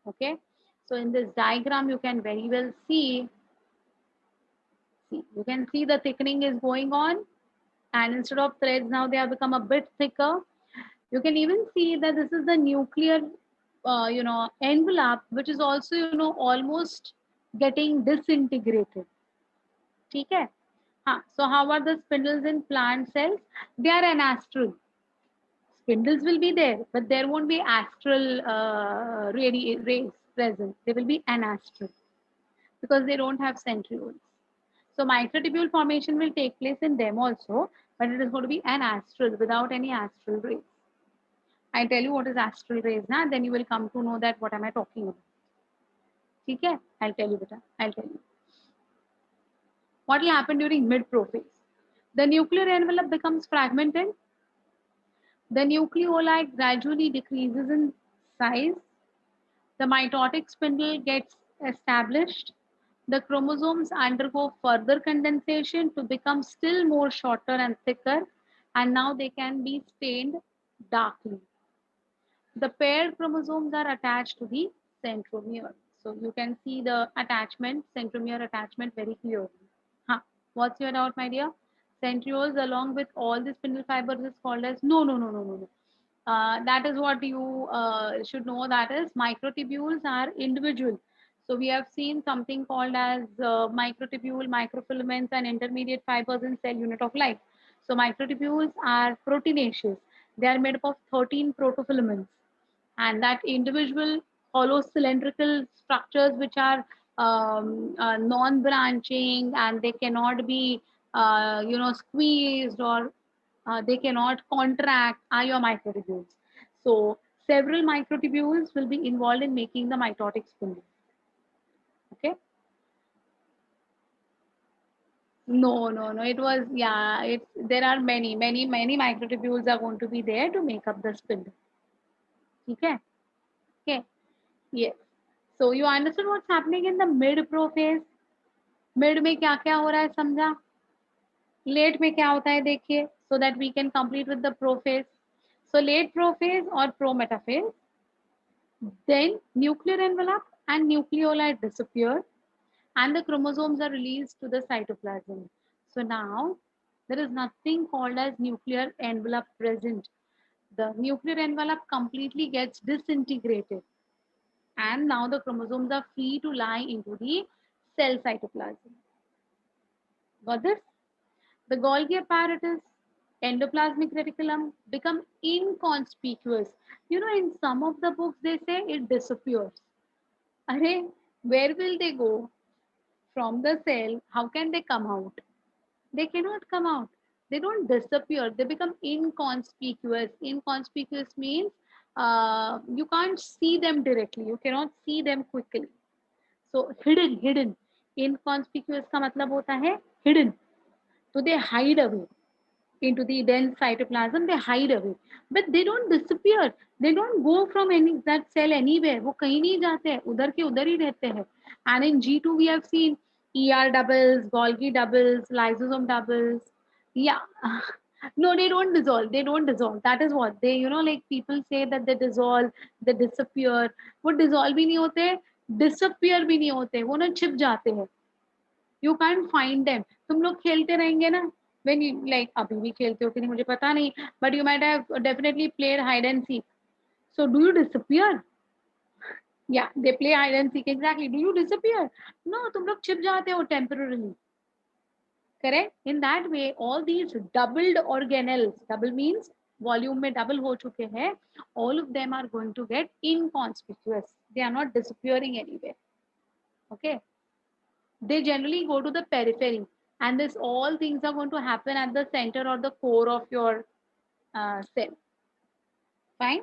Okay. So in this diagram, you can very well see, you can see the thickening is going on, and instead of threads, now they have become a bit thicker. You can even see that this is the nuclear, envelope, which is also, almost getting disintegrated. ठीक है? हाँ. So how are the spindles in plant cells? They are anastral. Spindles will be there, but there won't be astral rays present. They will be anastral because they don't have centrioles. So microtubule formation will take place in them also, but it is going to be anastral without any astral rays. I tell you what is astral rays now, then you will come to know that what am I talking about. Okay? I'll tell you, beta. I'll tell you. What will happen during mid-prophase? The nuclear envelope becomes fragmented. The nucleoli gradually decreases in size. The mitotic spindle gets established. The chromosomes undergo further condensation to become still more shorter and thicker, and now they can be stained darkly. The paired chromosomes are attached to the centromere. So you can see the attachment, centromere attachment very clearly. Huh. What's your doubt, my dear? Centrioles along with all the spindle fibers is called as no. That is what you should know, that is microtubules are individual. So we have seen something called as microtubule, microfilaments and intermediate fibers in cell unit of life. So microtubules are proteinaceous. They are made up of 13 protofilaments, and that individual hollow cylindrical structures which are non-branching and they cannot be squeezed or they cannot contract are your microtubules. So several microtubules will be involved in making the mitotic spindle. Okay. No. It was, yeah, there are many microtubules are going to be there to make up the spindle. Okay. Okay. Yes. So you understood what's happening in the mid-prophase? Mid में क्या क्या हो रहा है समझा? Late में क्या होता है देखिए, so that we can complete with the prophase. So late prophase or prometaphase, then nuclear envelope and nucleoli disappear and the chromosomes are released to the cytoplasm. So now there is nothing called as nuclear envelope present. The nuclear envelope completely gets disintegrated and now the chromosomes are free to lie into the cell cytoplasm. Got this? The Golgi apparatus, endoplasmic reticulum become inconspicuous. You know, in some of the books they say it disappears. Array, where will they go? From the cell, how can they come out? They cannot come out. They don't disappear. They become inconspicuous. Inconspicuous means you can't see them directly. You cannot see them quickly. So hidden. Inconspicuous का मतलब होता है hidden. So they hide away into the dense cytoplasm. They hide away, but they don't disappear. They don't go from that cell anywhere. वो कहीं नहीं जाते हैं. उधर के उधर ही रहते हैं. And in G2 we have seen ER doubles, Golgi doubles, lysosome doubles. Yeah. No, they don't dissolve. They don't dissolve. That is what they, like people say that they dissolve, they disappear. वो dissolve भी नहीं होते, disappear भी नहीं होते, वो ना छिप जाते हैं. You can't find them. तुम लोग खेलते रहेंगे ना, when you like अभी भी खेलते हो कि नहीं मुझे पता नहीं, but you might have definitely played hide and seek. So do you disappear? Yeah, they play hide and seek exactly. Do you disappear? No, तुम लोग छिप जाते हो temporarily. Correct? In that way, all these doubled organelles, double means volume में double हो चुके हैं, all of them are going to get inconspicuous. They are not disappearing anywhere. Okay? They generally go to the periphery, and this all things are going to happen at the center or the core of your cell. Fine?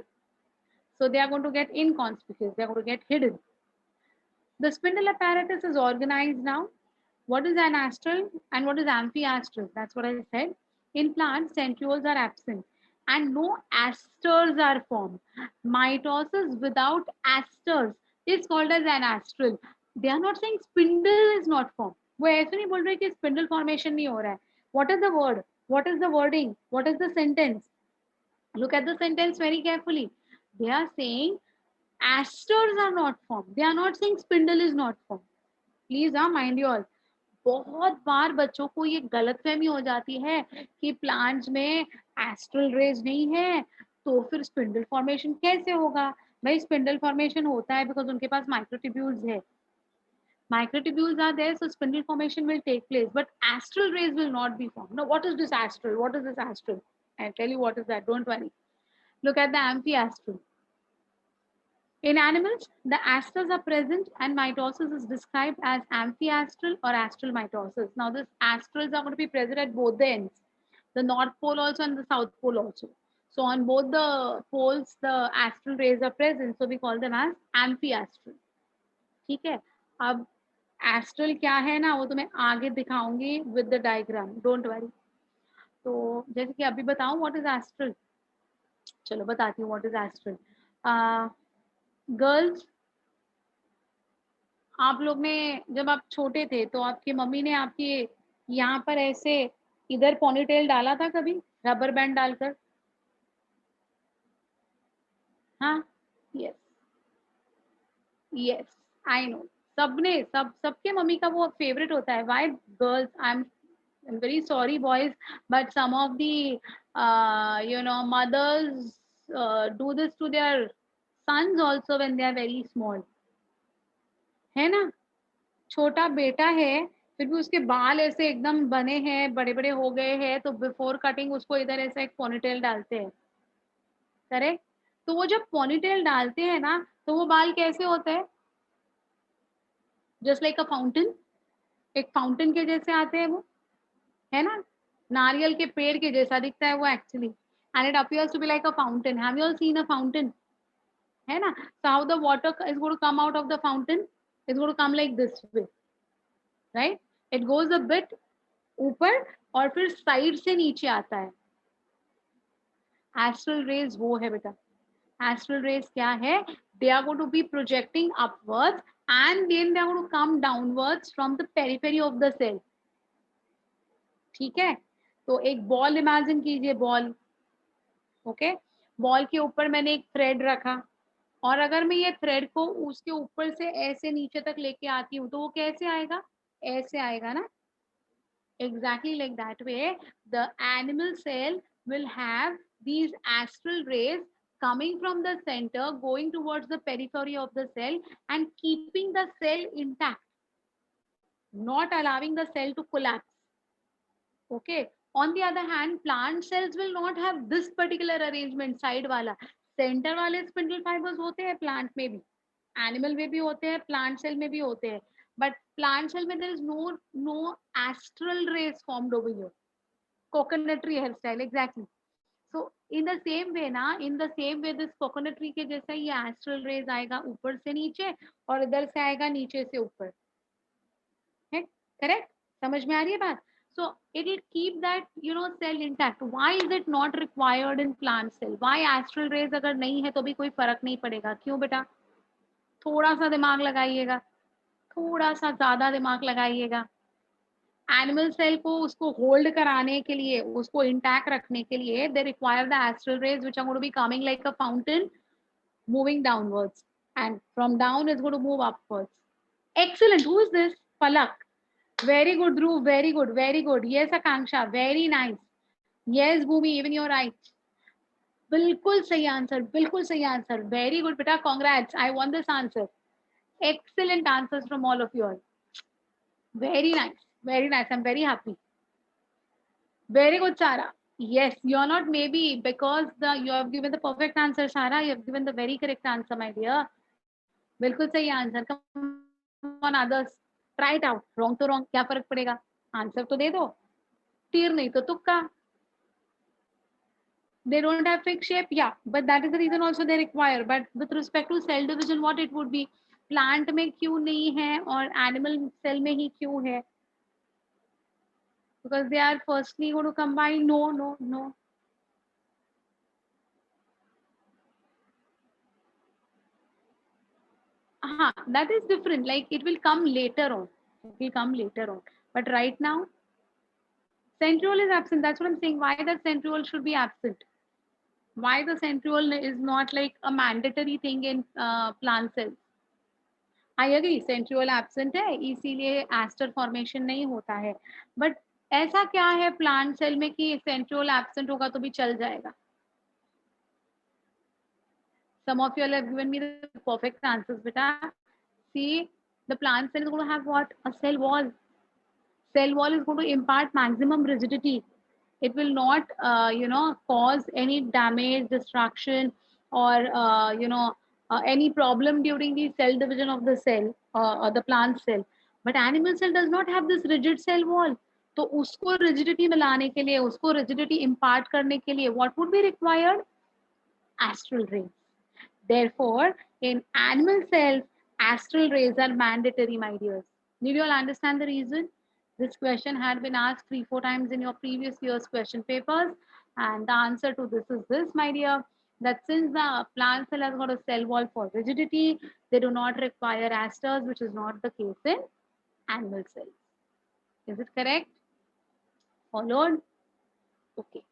So they are going to get inconspicuous. They are going to get hidden. The spindle apparatus is organized now. What is anastral and what is amphiastral? That's what I said. In plants, centrioles are absent and no asters are formed. Mitosis without asters is called as anastral. They are not saying spindle is not formed. वो ऐसे नहीं बोल रहे कि spindle formation नहीं हो रहा है. What is the word? What is the wording? What is the sentence? Look at the sentence very carefully. They are saying asters are not formed. They are not saying spindle is not formed. Please, mind you all. बहुत बार बच्चों को ये गलतफहमी हो जाती है कि plants में एस्ट्रल रेज नहीं है तो फिर स्पिंडल फॉर्मेशन कैसे होगा. भाई स्पिंडल फॉर्मेशन होता है बिकॉज उनके पास माइक्रोट्यूब्यूल्स है. Microtubules are there, so spindle formation will take place, but astral rays will not be formed. Now, what is this astral? What is this astral? I'll tell you what is that. Don't worry. Look at the amphiastral. In animals, the asters are present and mitosis is described as amphiastral or astral mitosis. Now, these astrals are going to be present at both the ends, the North Pole also and the South Pole also. So, on both the poles, the astral rays are present. So, we call them as amphiastral. ठीक है. अब astral क्या है ना वो तो मैं आगे दिखाऊंगी with the diagram. Don't worry. तो जैसे कि अभी बताऊं what is astral. चलो बताती हूँ what is astral. गर्ल्स, आप लोग ने जब आप छोटे थे तो आपकी मम्मी ने आपके यहाँ पर ऐसे इधर पोनीटेल डाला था कभी रबर बैंड डालकर. हाँ. Yes yes I know. सबने सबके मम्मी का वो फेवरेट होता है. Why girls, I'm very sorry boys, but some of the mothers do this to their sons also when they are very small. है ना. छोटा बेटा है फिर भी उसके बाल ऐसे एकदम बने हैं, बड़े बड़े हो गए हैं, तो बिफोर कटिंग उसको इधर ऐसा एक पोनीटेल डालते हैं. करेक्ट. तो वो जब पोनीटेल डालते हैं ना तो वो बाल कैसे होते हैं. Just like a fountain. एक फाउंटेन के जैसे आते हैं वो, है ना. नारियल के पेड़ के जैसा दिखता है वो actually, and it appears to be like a fountain. Have you all seen a fountain. है ना. So how the water is going to come out of the fountain. Is going to come like this way, right. It goes a bit ऊपर और फिर side से नीचे आता है. Astral raise वो है बेटा. एस्ट्रल रेज क्या है. They are going to be projecting upwards and then they are going to come downwards from the periphery of the cell. ठीक है. तो एक बॉल इमेजिन कीजिए. बॉल. ओके. बॉल के ऊपर मैंने एक थ्रेड रखा और अगर मैं ये थ्रेड को उसके ऊपर से ऐसे नीचे तक लेके आती हूँ तो वो कैसे आएगा. ऐसे आएगा ना. Exactly like that way, the animal cell will have these astral rays coming from the center, going towards the periphery of the cell and keeping the cell intact, not allowing the cell to collapse. Okay. On the other hand, plant cells will not have this particular arrangement, side wala. Center वाले spindle fibers होते हैं plant में भी, animal में भी होते हैं, plant cell में भी होते हैं. But plant cell में there is no astral rays formed over here. Coconut tree hairstyle, exactly. So in the same way ना, in the same way this coconut tree के जैसा ये astral rays आएगा ऊपर से नीचे और इधर से आएगा नीचे से ऊपर. है. Correct. समझ में आ रही है बात. So it will keep that cell intact. Why is it not required in plant cell? Why astral rays अगर नहीं है तो भी कोई फर्क नहीं पड़ेगा. क्यों बेटा. थोड़ा सा दिमाग लगाइएगा, थोड़ा सा ज्यादा दिमाग लगाइएगा. एनिमल सेल को उसको होल्ड कराने के लिए, उसको इंटैक्ट रखने के लिए, they require the astral rays which are going to be coming like a fountain moving downwards, and from down it's going to move upwards. Excellent. Who is this? Palak. Very good, Dhruv. Very good. Very good. Yes, Akanksha. Very nice. Yes, Bhumi. Even you're right. बिल्कुल सही answer, बिल्कुल सही answer. Very good बेटा, congrats, I want this answer. Excellent answers from all of you all. Very nice, very nice. I'm very happy. Very good, Sarah. Yes, you're not maybe because you have given the perfect answer, Sarah. You have given the very correct answer, my dear. बिल्कुल सही answer. Come on, others. Try it out. Wrong तो wrong. क्या फर्क पड़ेगा? Answer तो दे दो. तीर नहीं तो तुक्का. They don't have fixed shape, yeah, but that is the reason also they require. But with respect to cell division, what it would be? Plant में क्यों नहीं है और animal cell में ही क्यों है? Because they are firstly going to combine. No, no, no. That is different. Like it will come later on. It will come later on. But right now, centriole is absent. That's what I'm saying. Why the centriole should be absent? Why the centriole is not like a mandatory thing in plant cells? I agree, centriole absent है इसीलिए ester formation नहीं होता है. But ऐसा क्या है plant cell में कि सेंट्रियोल एब्सेंट होगा तो भी चल जाएगा? Some of you all have given me the perfect answers, beta. See, the plant cell is going to have what? A cell wall. Cell wall is going to impart maximum rigidity. It will not, cause any damage, destruction, or any problem during the cell division of the cell or the plant cell. But animal cell does not have this rigid cell wall. तो उसको rigidity में लाने के लिए, उसको rigidity impart करने के लिए, what would be required? Astral rays. Therefore, in animal cells, astral rays are mandatory, my dears. Did you all understand the reason? This question had been asked 3-4 times in your previous year's question papers, and the answer to this is this, my dear, that since the plant cell has got a cell wall for rigidity, they do not require asters, which is not the case in animal cells. Is it correct? Followed? Okay.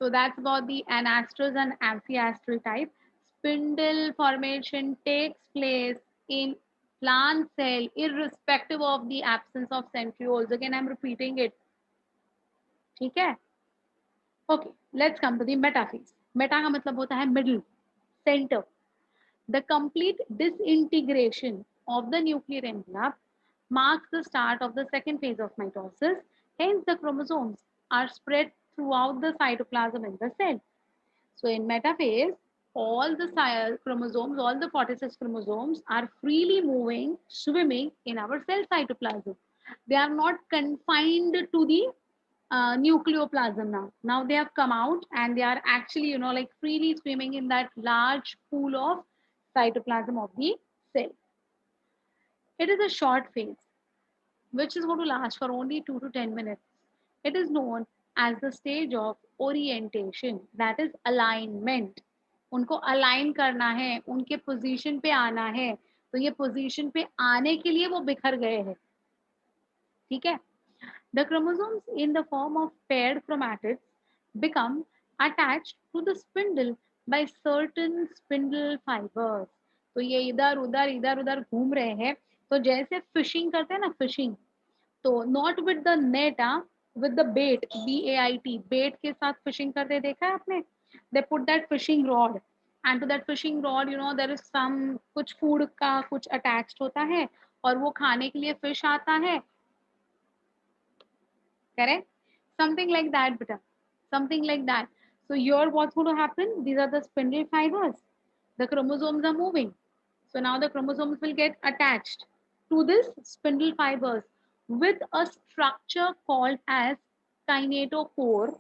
So that's about the anasters and amphiastral type. Spindle formation takes place in plant cell irrespective of the absence of centrioles. Again, I'm repeating it. Okay? Okay, let's come to the metaphase. Meta का मतलब होता है middle, center. The complete disintegration of the nuclear envelope marks the start of the second phase of mitosis. Hence, the chromosomes are spread throughout the cytoplasm in the cell. So in metaphase, all the chromosomes, all the 46 chromosomes are freely moving, swimming in our cell cytoplasm. They are not confined to the nucleoplasm now. Now they have come out and they are actually, like freely swimming in that large pool of cytoplasm of the cell. It is a short phase which is going to last for only 2 to 10 minutes. It is known as the stage of orientation, that is alignment. उनको align करना है, उनके position पे आना है, तो ये position पे आने के लिए वो बिखर गए हैं. ठीक है? The chromosomes in the form of paired chromatids become attached to the spindle by certain spindle fibers. तो ये इधर उधर घूम रहे हैं. तो जैसे फिशिंग करते हैं ना, फिशिंग, तो not with the net, with the bait, BAIT, bait के साथ फिशिंग करते देखा है आपने? They put that fishing rod and to that fishing rod there is some कुछ फूड का कुछ अटैच्ड होता है और वो खाने के लिए फिश आता है. Correct? Something like that, beta. Something like that. So here what's going to happen? These are the spindle fibers. The chromosomes are moving. So now the chromosomes will get attached to this spindle fibers with a structure called as kinetochore,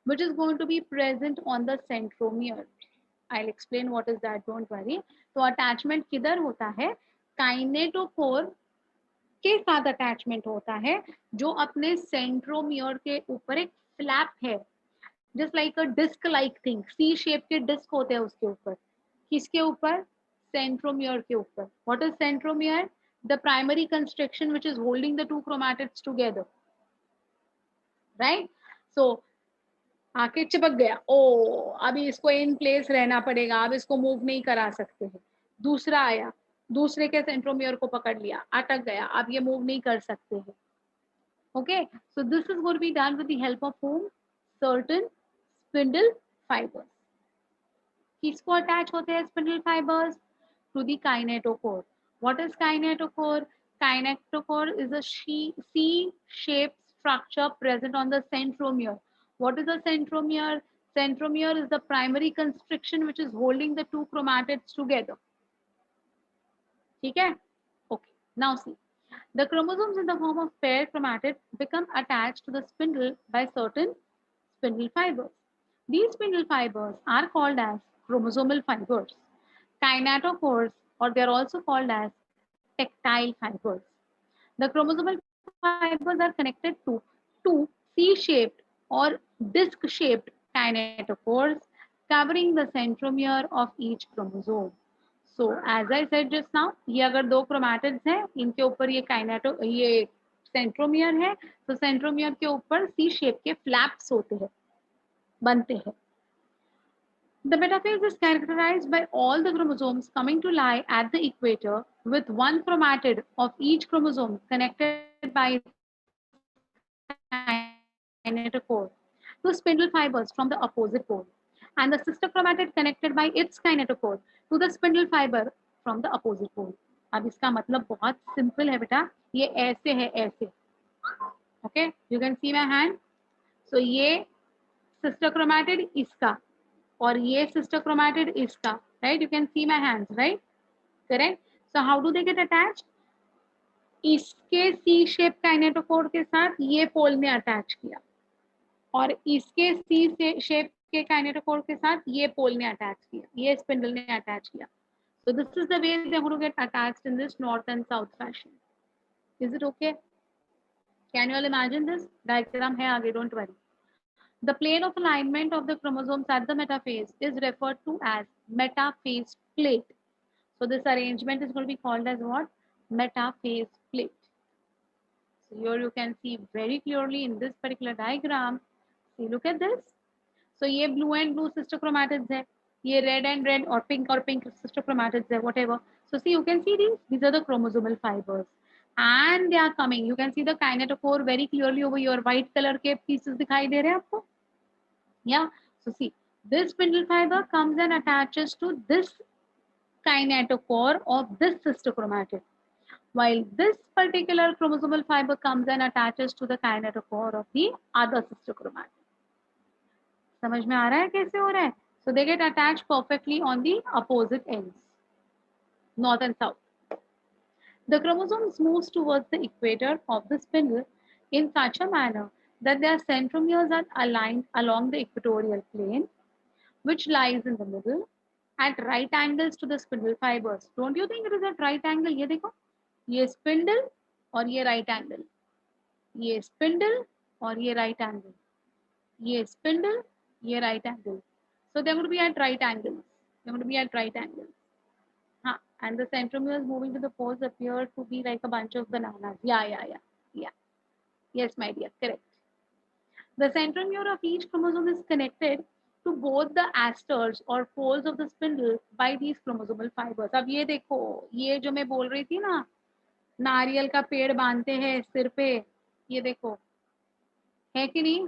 which is going to be present on the centromere. I'll explain what is that, don't worry. So attachment किधर होता है? Kinetochore के साथ attachment होता है जो अपने centromere के ऊपर एक फ्लैप है, just like a disc like thing, C shape के डिस्क होते हैं उसके ऊपर. किसके ऊपर? सेंट्रोमियर के ऊपर. What is centromere? The primary construction which is holding the two chromatids together. Right. So आके चिपक गया, ओ अभी इसको इन प्लेस रहना पड़ेगा, अब इसको मूव नहीं करा सकते हैं. दूसरा आया, दूसरे के सेंट्रोमियर को पकड़ लिया, अटक गया, अब ये मूव नहीं कर सकते हैं. Okay, so this is going to be done with the help of whom? Certain spindle fibers. किसको अटैच होते हैं spindle fibres? To the kinetochore. What is kinetochore? Kinetochore is a C-shaped structure present on the centromere. What is a centromere? Centromere is the primary constriction which is holding the two chromatids together. ठीक है? Okay. Now see, the chromosomes in the form of paired chromatids become attached to the spindle by certain spindle fibers. These spindle fibers are called as chromosomal fibers. Kinetochores, or they are also called as tactile fibers. The chromosomal fibers are connected to two C-shaped or disc-shaped kinetochores covering the centromere of each chromosome. So, as I said just now, ये अगर दो chromatids हैं, इनके ऊपर ये centromere है, तो centromere के ऊपर C-shape के flaps होते हैं, बनते हैं. The metaphase is characterized by all the chromosomes coming to lie at the equator with one chromatid of each chromosome connected by kinetochore to spindle fibers from the opposite pole, and the sister chromatid connected by its kinetochore to the spindle fiber from the opposite pole. अब इसका मतलब बहुत simple है बेटा, ये ऐसे है, ऐसे. Okay, you can see my hand. So ये सिस्टर क्रोमैटिड इसका और ये सिस्टर क्रोमैटिड इसका, right. You can see my hands, right. Correct. So how do they get attached? इसके सी शेप काइनेटोकोर के साथ ये पोल ने अटैच किया और इसके सी शेप के काइनेटोकोर के साथ ये पोल ने अटैच किया, ये स्पिंडल ने अटैच किया. So this is the way they are going to get attached in this north and south fashion. Is it okay? Can you all imagine this? Diagram hai aage, don't worry. The plane of alignment of the chromosomes at the metaphase is referred to as metaphase plate. So this arrangement is going to be called as what? Metaphase plate. So here you can see very clearly in this particular diagram. See, look at this. So ये blue and blue sister chromatids है, ये red and red or pink sister chromatids है, whatever. So see, you can see these are the chromosomal fibers, and they are coming. You can see the kinetochore very clearly over here. White color के pieces दिखाई दे रहे हैं आपको? Yeah. So see, this spindle fiber comes and attaches to this kinetochore of this sister chromatid, while this particular chromosomal fiber comes and attaches to the kinetochore of the other sister chromatid. समझ में आ रहा है कैसे हो रहा है? So they get attached perfectly on the opposite ends, north and south. The chromosomes moves towards the equator of the spindle in such a manner that their centromeres are aligned along the equatorial plane, which lies in the middle at right angles to the spindle fibers. Don't you think it is at right angle? ये देखो, ये spindle और ये right angle, ये spindle और ये right angle, ये spindle, ये right angle. So they're going to be at right angles. They're going to be at right angles. And the centromeres moving to the poles appear to be like a bunch of bananas. Yeah. Yes, my dear, correct. The centromere of each chromosome is connected to both the asters or poles of the spindle by these chromosomal fibers. अब ये देखो, ये जो मैं बोल रही थी ना, नारियल का पेड़ बांधते हैं सिर पे, ये देखो, है कि नहीं?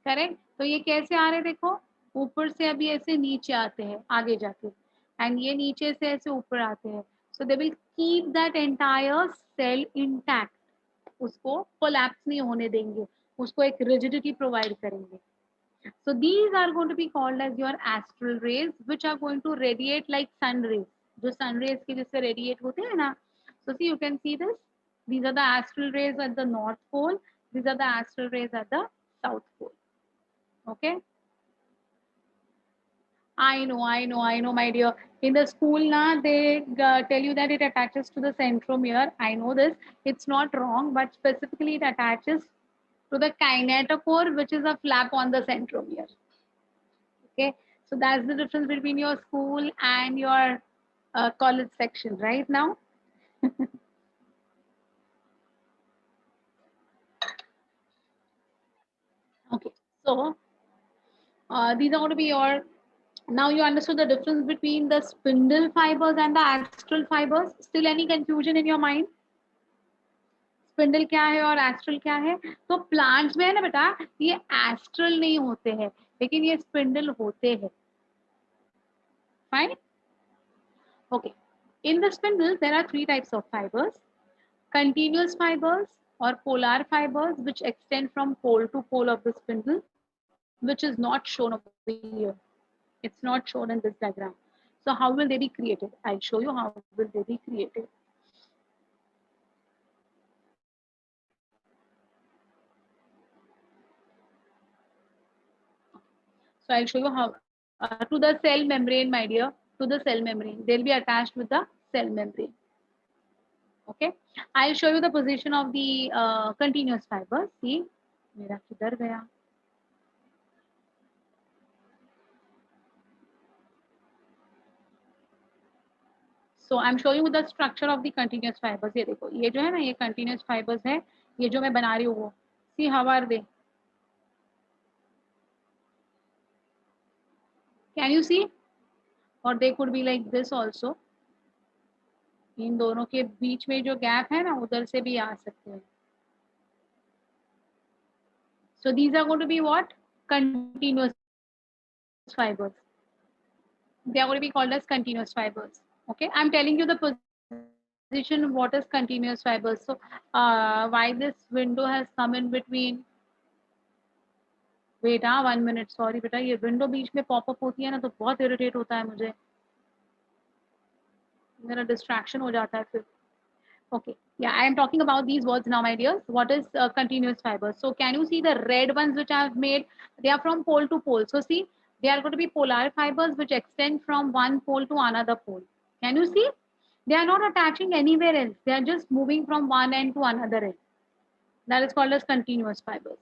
करेक्ट. तो ये कैसे आ रहे हैं देखो, ऊपर से अभी ऐसे नीचे आते हैं आगे जाके, एंड ये नीचे से ऐसे ऊपर आते हैं. So they will keep that entire cell intact, उसको कोलैप्स नहीं होने देंगे, उसको एक रिजिडिटी प्रोवाइड करेंगे. So these are going to be called as your astral rays, which are going to radiate like sun rays. जो sun rays के जिससे radiate होते हैं ना. So see, you can see this. These are the astral rays at the north pole. These are the astral rays at the south pole. Okay. I know, my dear. In the school, na, they tell you that it attaches to the centromere. I know this. It's not wrong, but specifically it attaches to the kinetochore, which is a flap on the centromere. Okay, so that's the difference between your school and your college section right now. So these are going to be your. Now you understood the difference between the spindle fibers and the astral fibers. Still any confusion in your mind? Spindle क्या है और astral क्या है? तो plants में है ना बेटा, ये एस्ट्रल नहीं होते हैं, लेकिन ये स्पिंडल होते हैं. Fine. Okay. In the spindle, there are three types of fibers: continuous fibers or polar fibers, which extend from pole to pole of the spindle, which is not shown over here. It's not shown in this diagram. So how will they be created? I'll show you how will they be created. So I'll show you how to the cell membrane, my dear, to the cell membrane. They'll be attached with the cell membrane. Okay. I'll show you the position of the continuous fibers. See, मेरा किधर गया? So I'm showing you the structure of the continuous fibers. ये देखो, ये जो है ना, ये continuous fibers है. ये जो मैं बना रही हूँ वो. See how are they? Can you see? Or they could be like this also. इन दोनों के बीच में जो गैप है ना, उधर से भी आ सकते हैं. So these are going to be what? Continuous fibers. They are going to be called as continuous fibers. Okay, I'm telling you the position of what is continuous fibers. So why this window has come in between? Wait, 1 minute. Sorry बेटा, ये window बीच में pop up होती है ना, तो बहुत irritate होता है मुझे. मेरा distraction हो जाता है फिर. Okay, yeah, I am talking about these words now, my dears. What is continuous fibers? So can you see the red ones which I have made? They are from pole to pole. So see, they are going to be polar fibers which extend from one pole to another pole. Can you see? They are not attaching anywhere else. They are just moving from one end to another end. That is called as continuous fibers.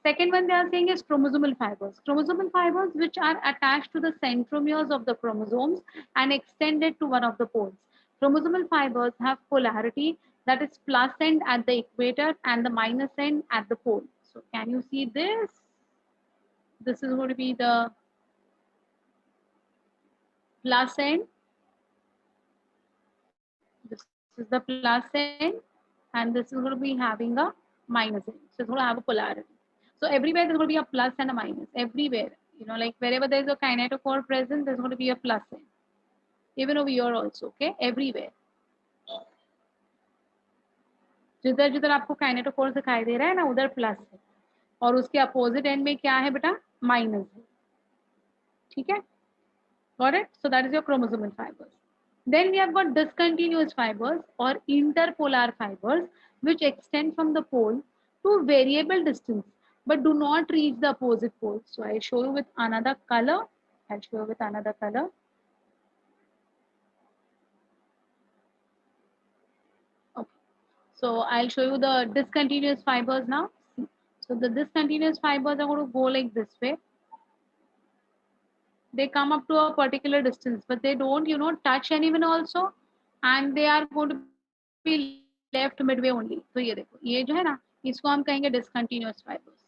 Second one they are saying is chromosomal fibers. Chromosomal fibers which are attached to the centromeres of the chromosomes and extended to one of the poles. Chromosomal fibers have polarity, that is plus end at the equator and the minus end at the pole. So can you see this? This is going to be the plus end. This is the plus end, and this is going to be having a minus end. So it's going to have a polarity. So everywhere there's going to be a plus and a minus. Everywhere, like wherever there's a kinetochore present, there's going to be a plus end. Even over here also, okay? Everywhere. जिधर जिधर आपको काइनेटोफोर दिखाई दे रहा है ना, उधर plus है, और उसके अपोजिट एंड में क्या है बेटा? माइनस है. ठीक है? Got it? So that is your chromosomal fibers. Then we have got discontinuous fibers or interpolar fibers which extend from the pole to variable distance but do not reach the opposite pole. So I show you with another color. I'll show you with another color. Okay. So I'll show you the discontinuous fibers now. So the discontinuous fibers are going to go like this way. They come up to a particular distance, but they don't, touch anyone also, and they are going to be left midway only. तो ये देखो, ये जो है ना, इसको हम कहेंगे discontinuous fibers.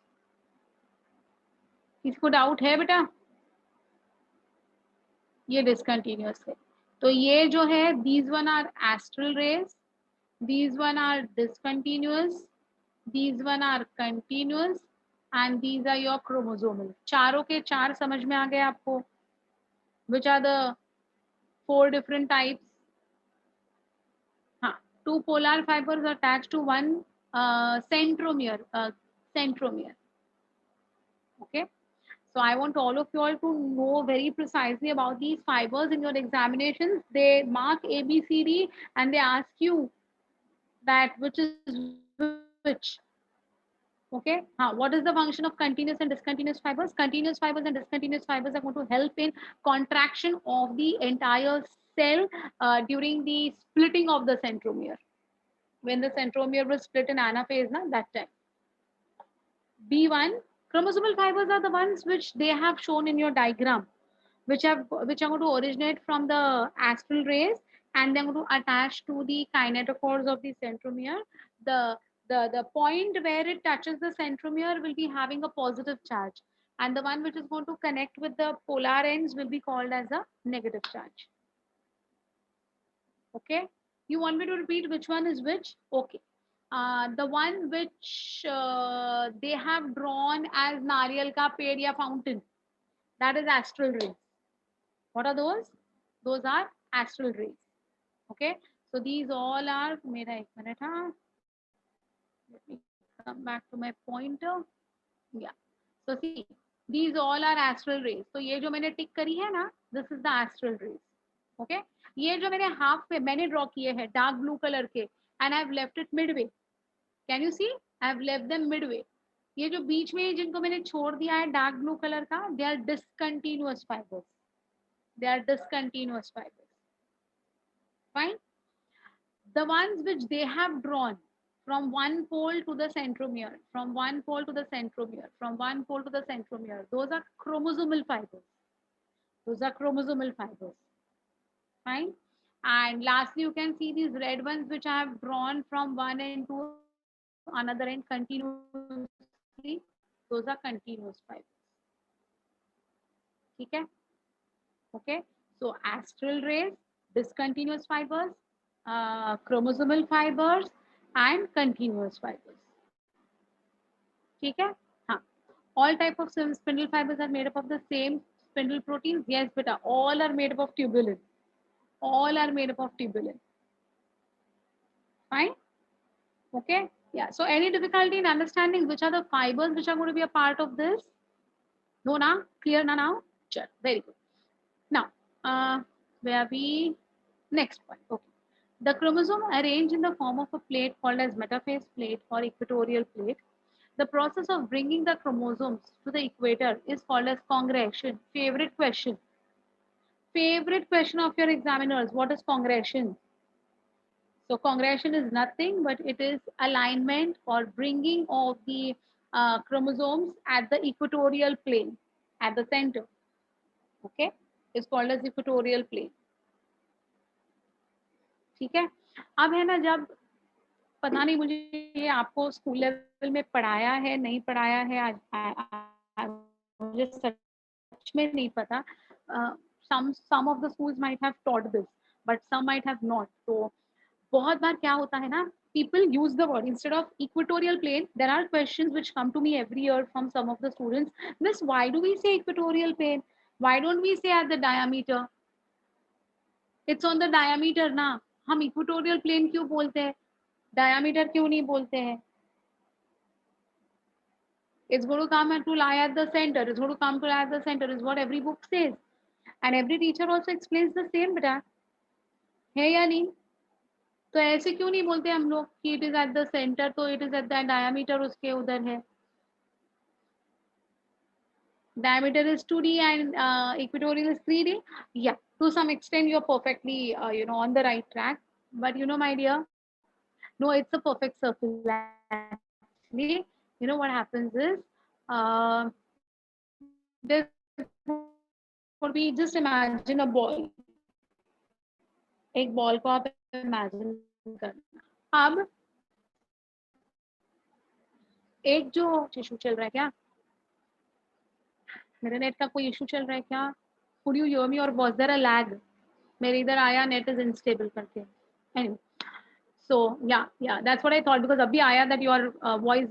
इसको डाउट है बेटा? ये discontinuous है. तो ये जो है, these one are astral rays, these one are discontinuous, these one are continuous, and these are your chromosomal. चारों के चार समझ में आ गए आपको? Which are the 4 different types? Two polar fibers attached to one centromere. Centromere. Okay. So I want all of you all to know very precisely about these fibers in your examinations. They mark A, B, C, D, and they ask you that which is which. Okay. What is the function of continuous and discontinuous fibers? Continuous fibers and discontinuous fibers are going to help in contraction of the entire cell during the splitting of the centromere. When the centromere was split in anaphase, that time. B1, chromosomal fibers are the ones which they have shown in your diagram, which are going to originate from the astral rays, and they're going to attach to the kinetochores of the centromere. The the point where it touches the centromere will be having a positive charge, and the one which is going to connect with the polar ends will be called as a negative charge. Okay, you want me to repeat which one is which? Okay, the one which they have drawn as nariyal ka ped ya fountain, that is astral rays. What are those? Those are astral rays. Okay, so these all are, mera ek minute, हाँ. Let me come back to my pointer. Yeah. So see, these all are astral rays. So ये जो मैंने टिक करी है ना, this is the astral rays. Okay. ये जो मैंने हाफ पे मैंने ड्रॉ किए हैं डार्क ब्लू कलर के, and I've left it midway. Can you see? I've left them midway. ये जो बीच में जिनको मैंने छोड़ दिया है डार्क ब्लू कलर का, they are discontinuous fibers. They are discontinuous fibers. Fine. The ones which they have drawn from one pole to the centromere, from one pole to the centromere, from one pole to the centromere, those are chromosomal fibers. Those are chromosomal fibers. Fine. And lastly, you can see these red ones which I have drawn from one end to another end continuously. Those are continuous fibers. Okay. Okay. So astral rays, discontinuous fibers, chromosomal fibers, and continuous fibers. ठीक है? हाँ. All type of spindle fibers are made up of the same spindle proteins. Yes, beta. All are made up of tubulin. All are made up of tubulin. Fine. Okay. Yeah. So any difficulty in understanding which are the fibers which are going to be a part of this? No, now clear now. Sure. Very good. Now, where we next point. Okay. The chromosome arranged in the form of a plate called as metaphase plate or equatorial plate. The process of bringing the chromosomes to the equator is called as congregation. Favorite question. Favorite question of your examiners. What is congregation? So congregation is nothing but it is alignment or bringing of the chromosomes at the equatorial plane at the center. Okay, it's called as equatorial plane. ठीक है. अब है ना, जब पता नहीं मुझे ये आपको स्कूल लेवल में पढ़ाया है नहीं पढ़ाया है, आज मुझे सच में नहीं पता. some of the schools might have taught this but some might have not. तो बहुत बार क्या होता है ना, people use the word instead of equatorial plane. There are questions which come to me every year from some of the students. Miss, why do we say equatorial plane? Why don't we say at the diameter? It's on the diameter ना. हम equatorial plane क्यों बोलते हैं, diameter क्यों नहीं बोलते हैं? It's going to come to lie at the center. It's going to come to lie at the center is what every book says, and every teacher also explains the same. बेटा है या नहीं? तो ऐसे क्यों नहीं बोलते हम लोग कि it is at the centre, तो it is at the diameter उसके उधर है. Diameter is 2D and equatorial is 3D. Yeah, to some extent you're perfectly on the right track. But my dear, no, it's a perfect circle actually. What happens is there would be, just imagine a ball. एक ball को आप imagine करना. अब एक जो issue चल रहा है, क्या मेरे नेट का कोई इशू चल रहा है क्या? Could you hear me or was there a lag? मेरे इधर आया नेट इज अनस्टेबल करके. Anyway, so yeah, that's what I thought, because अभी आया that your voice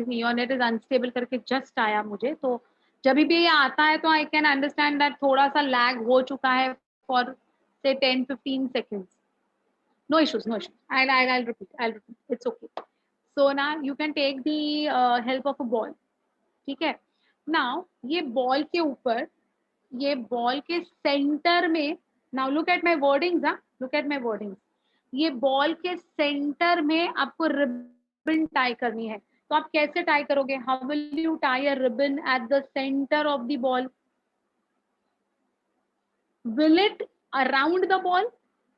नहीं, your net is unstable करके just आया मुझे. तो जब भी ये आता है तो I can understand that थोड़ा सा lag हो चुका है for say 10-15 seconds. No issues. I'll repeat. It's okay. So now you can take the help of a ball. ठीक है. Now ये बॉल के ऊपर, ये बॉल के सेंटर में, now look at my wordings, look at my wordings. ये ball के सेंटर में आपको रिबन टाई करनी है. तो आप कैसे टाई करोगे? How will you tie a ribbon at the center of the ball? Will it around the ball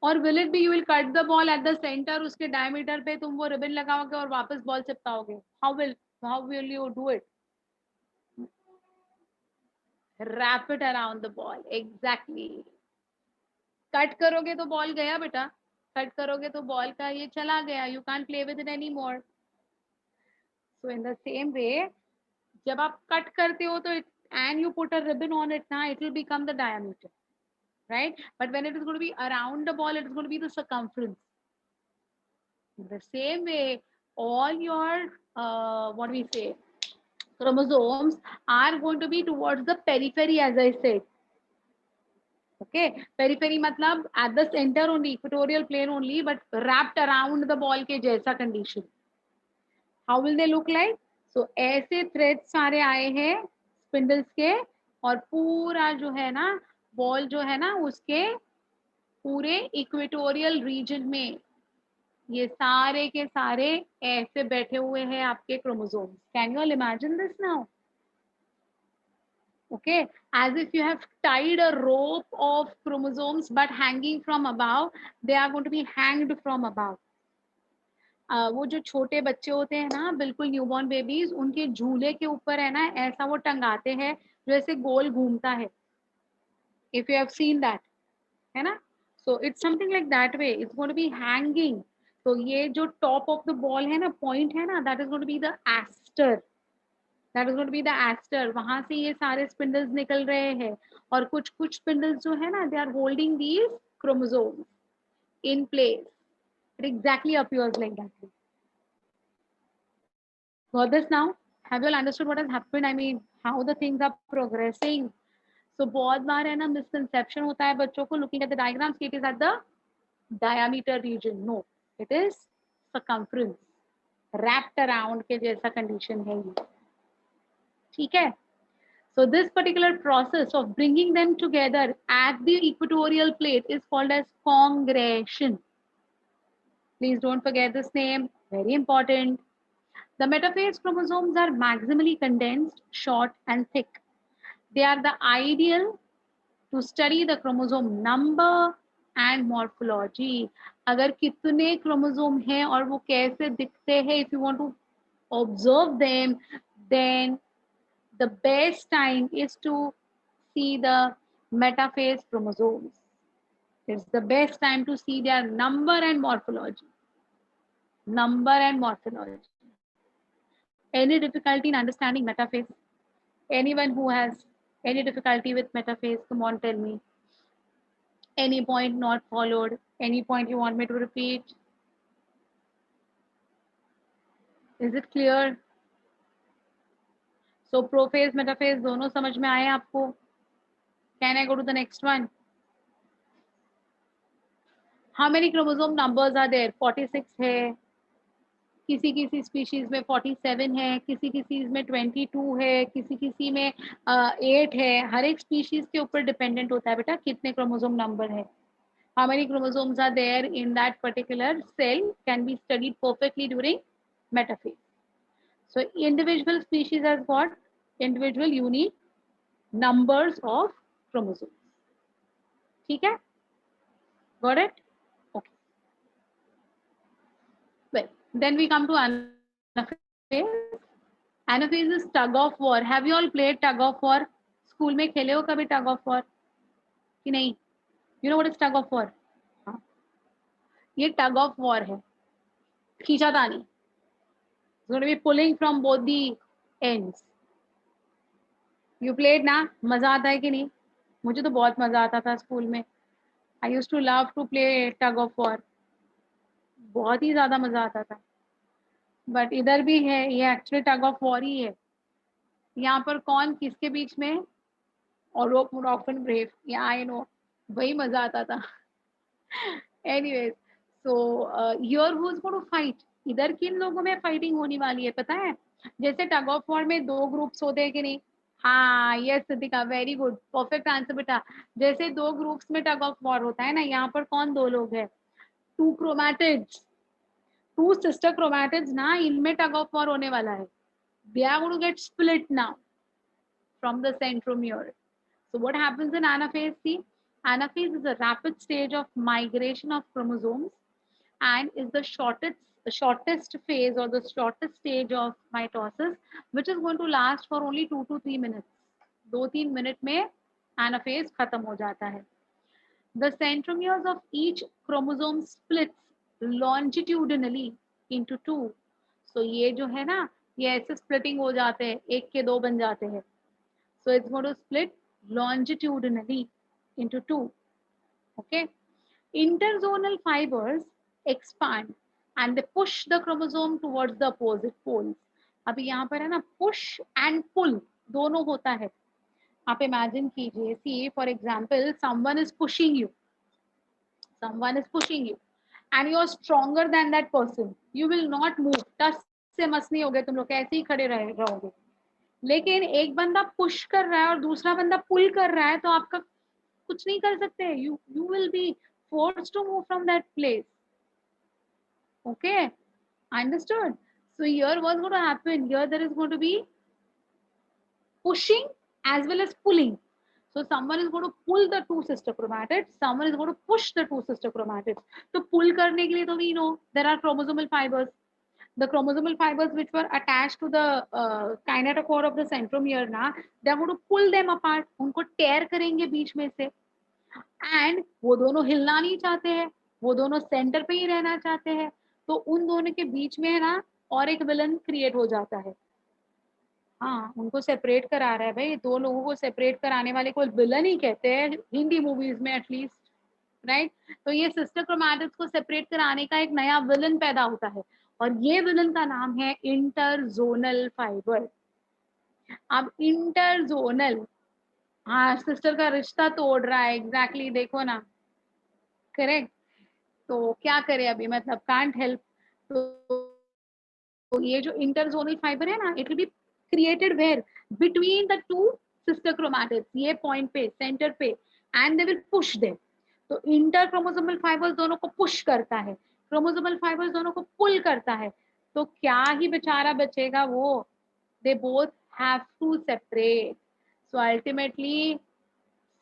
or will it be you will cut the ball at the center, उसके diameter पे तुम वो ribbon लगाओगे और वापस ball चिपकाओगे? How will you do it? Wrap it around the ball. Exactly. Cut करोगे तो ball गया बेटा, कट करोगे तो बॉल का ये चला गया. You can't play with it anymore. So in the same way, जब आप कट करते हो तो and you put a ribbon on it, now it will become the diameter, right? But when it is going to be around the ball, it is going to be the circumference. In the same way, all your what we say chromosomes are going to be towards the periphery, as I said. Okay, periphery matlab at the center only, equatorial plane only, but wrapped around the ball के जैसा condition. How will they look like? So ऐसे threads सारे आए हैं spindles के, और पूरा जो है ना ball जो है ना उसके पूरे equatorial region में ये सारे के सारे ऐसे बैठे हुए हैं आपके chromosomes. Can you all imagine this now? Okay, as if you have tied a rope of chromosomes but hanging from above, they are going to be hanged from above. वो जो छोटे बच्चे होते हैं ना, बिल्कुल न्यूबॉर्न बेबीज, उनके झूले के ऊपर है ना ऐसा वो टंगाते हैं जो ऐसे गोल घूमता है. If you have seen that, है ना? So it's something like that way, it's going to be hanging. तो ये जो टॉप ऑफ द बॉल है ना, पॉइंट है ना, that is going to be the aster. That is going to be the aster. वहां से ये सारे स्पिंडल्स निकल रहे हैं, और कुछ कुछ स्पिंडल्स जो है ना, they are holding these chromosomes in place. It exactly appears like that. Got this now? Have you all understood what has happened? I mean, how the things are progressing. So बहुत बार है ना misconception होता है बच्चों को, looking at the diagrams, it is at the diameter region. No, it is circumference, wrapped around के जैसा condition है ये. ठीक है? So this particular process of bringing them together at the equatorial plate is called as congregation. Please don't forget this name, very important. The metaphase chromosomes are maximally condensed, short, and thick. They are the ideal to study the chromosome number and morphology. अगर कितने chromosome हैं और वो कैसे दिखते हैं, if you want to observe them, then the best time is to see the metaphase chromosomes. It's the best time to see their number and morphology. Number and morphology. Any difficulty in understanding metaphase? Anyone who has any difficulty with metaphase, come on, tell me. Any point not followed? Any point you want me to repeat? Is it clear? So prophase, metaphase दोनों समझ में आए आपको? Can I go to the next one? How many chromosome numbers are there? 46 है, किसी किसी species में 47 है, किसी किसी में 22 है, किसी किसी में 8 है. हर एक स्पीशीज के ऊपर डिपेंडेंट होता है बेटा कितने क्रोमोसोम नंबर है. How many chromosomes are there in that particular cell can be studied perfectly during metaphase. So individual species has got individual unique numbers of chromosomes. ठीक है? Got it? Okay. Well, then we come to anaphase. Anaphase is tug of war. Have you all played tug of war? School में खेले हो कभी tug of war कि नहीं? You know what is tug of war? हाँ. ये tug of war है, खींचातानी. It's going to be pulling from both the ends. You played ना? मजा आता है कि नहीं? मुझे तो बहुत मजा आता था स्कूल में. I used to love to play tug of war. बहुत ही ज्यादा मजा आता था. बट इधर भी है, ये एक्चुअली टग ऑफ वॉर ही है. यहाँ पर कौन किसके बीच में? और रोप रॉक एंड ब्रेव. या आई नो, वही मजा आता था. Anyways, so here who is going to fight? इधर किन लोगों में फाइटिंग होने वाली है पता है? जैसे टग ऑफ वॉर में 2 ग्रुप्स होते हैं कि नहीं? हाँ, yes Siddhika, very good, perfect answer बेटा. जैसे 2 ग्रुप्स में टग ऑफ वॉर होता है ना, यहाँ पर कौन 2 लोग हैं? 2 क्रोमैटिड्स, 2 सिस्टर क्रोमैटिड्स ना, इनमें टग ऑफ वॉर होने वाला है. They are going to get split now from the centromere. So what happens in anaphase? See, anaphase is a rapid stage of migration of chromosomes and is the shortest phase or the shortest stage of mitosis, which is going to last for only 2 to 3 minutes. 2-3 minute में anaphase खत्म हो जाता है. The centromeres of each chromosome splits longitudinally into 2. So ये जो है ना, ये ऐसे स्प्लिटिंग हो जाते हैं, एक के दो बन जाते हैं. So it's going to split longitudinally into two. Okay. Interzonal fibers expand and they push the chromosome towards the opposite poles. अभी यहाँ पर है ना push and pull दोनों होता है. आप imagine कीजिए, see for example someone is pushing you and you are stronger than that person, you will not move. टस से मस नहीं होगे तुम लोग, ऐसे ही खड़े रहोगे. लेकिन एक बंदा पुश कर रहा है और दूसरा बंदा पुल कर रहा है तो आपका कुछ नहीं कर सकते. You will be forced to move from that place. Okay, understood? So here what's going to happen? Here there is going to be pushing as well as pulling. So someone is going to pull the two sister chromatids, someone is going to push the two sister chromatids. So pull करने के लिए तो we know there are chromosomal fibers. The chromosomal fibers which were attached to the kinetochore of the centromere ना, they are going to pull them apart. उनको tear करेंगे बीच में से. And वो दोनों हिलना नहीं चाहते हैं, वो दोनों सेंटर पे ही रहना चाहते हैं. तो उन दोनों के बीच में है ना और एक विलन क्रिएट हो जाता है. हाँ, उनको सेपरेट करा रहा है भाई. दो लोगों को सेपरेट कराने वाले को विलन ही कहते हैं हिंदी मूवीज में एटलीस्ट, राइट. तो ये सिस्टर क्रोमैटिड्स को सेपरेट कराने का एक नया विलन पैदा होता है और ये विलन का नाम है इंटरजोनल फाइबर. अब इंटरजोनल, हाँ, सिस्टर का रिश्ता तोड़ रहा है. एग्जैक्टली देखो ना, करेक्ट. तो क्या करे अभी, मतलब कांट हेल्प. तो ये जो इंटरजोनल फाइबर है ना, it will be created where between the two sister chromatids, ये पॉइंट पे सेंटर पे, and they will push them. तो इंटर क्रोमोसोमल फाइबर्स दोनों को पुश करता है, क्रोमोसोमल फाइबर्स दोनों को पुल करता है. तो क्या ही बेचारा बचेगा वो. They both have to separate. So ultimately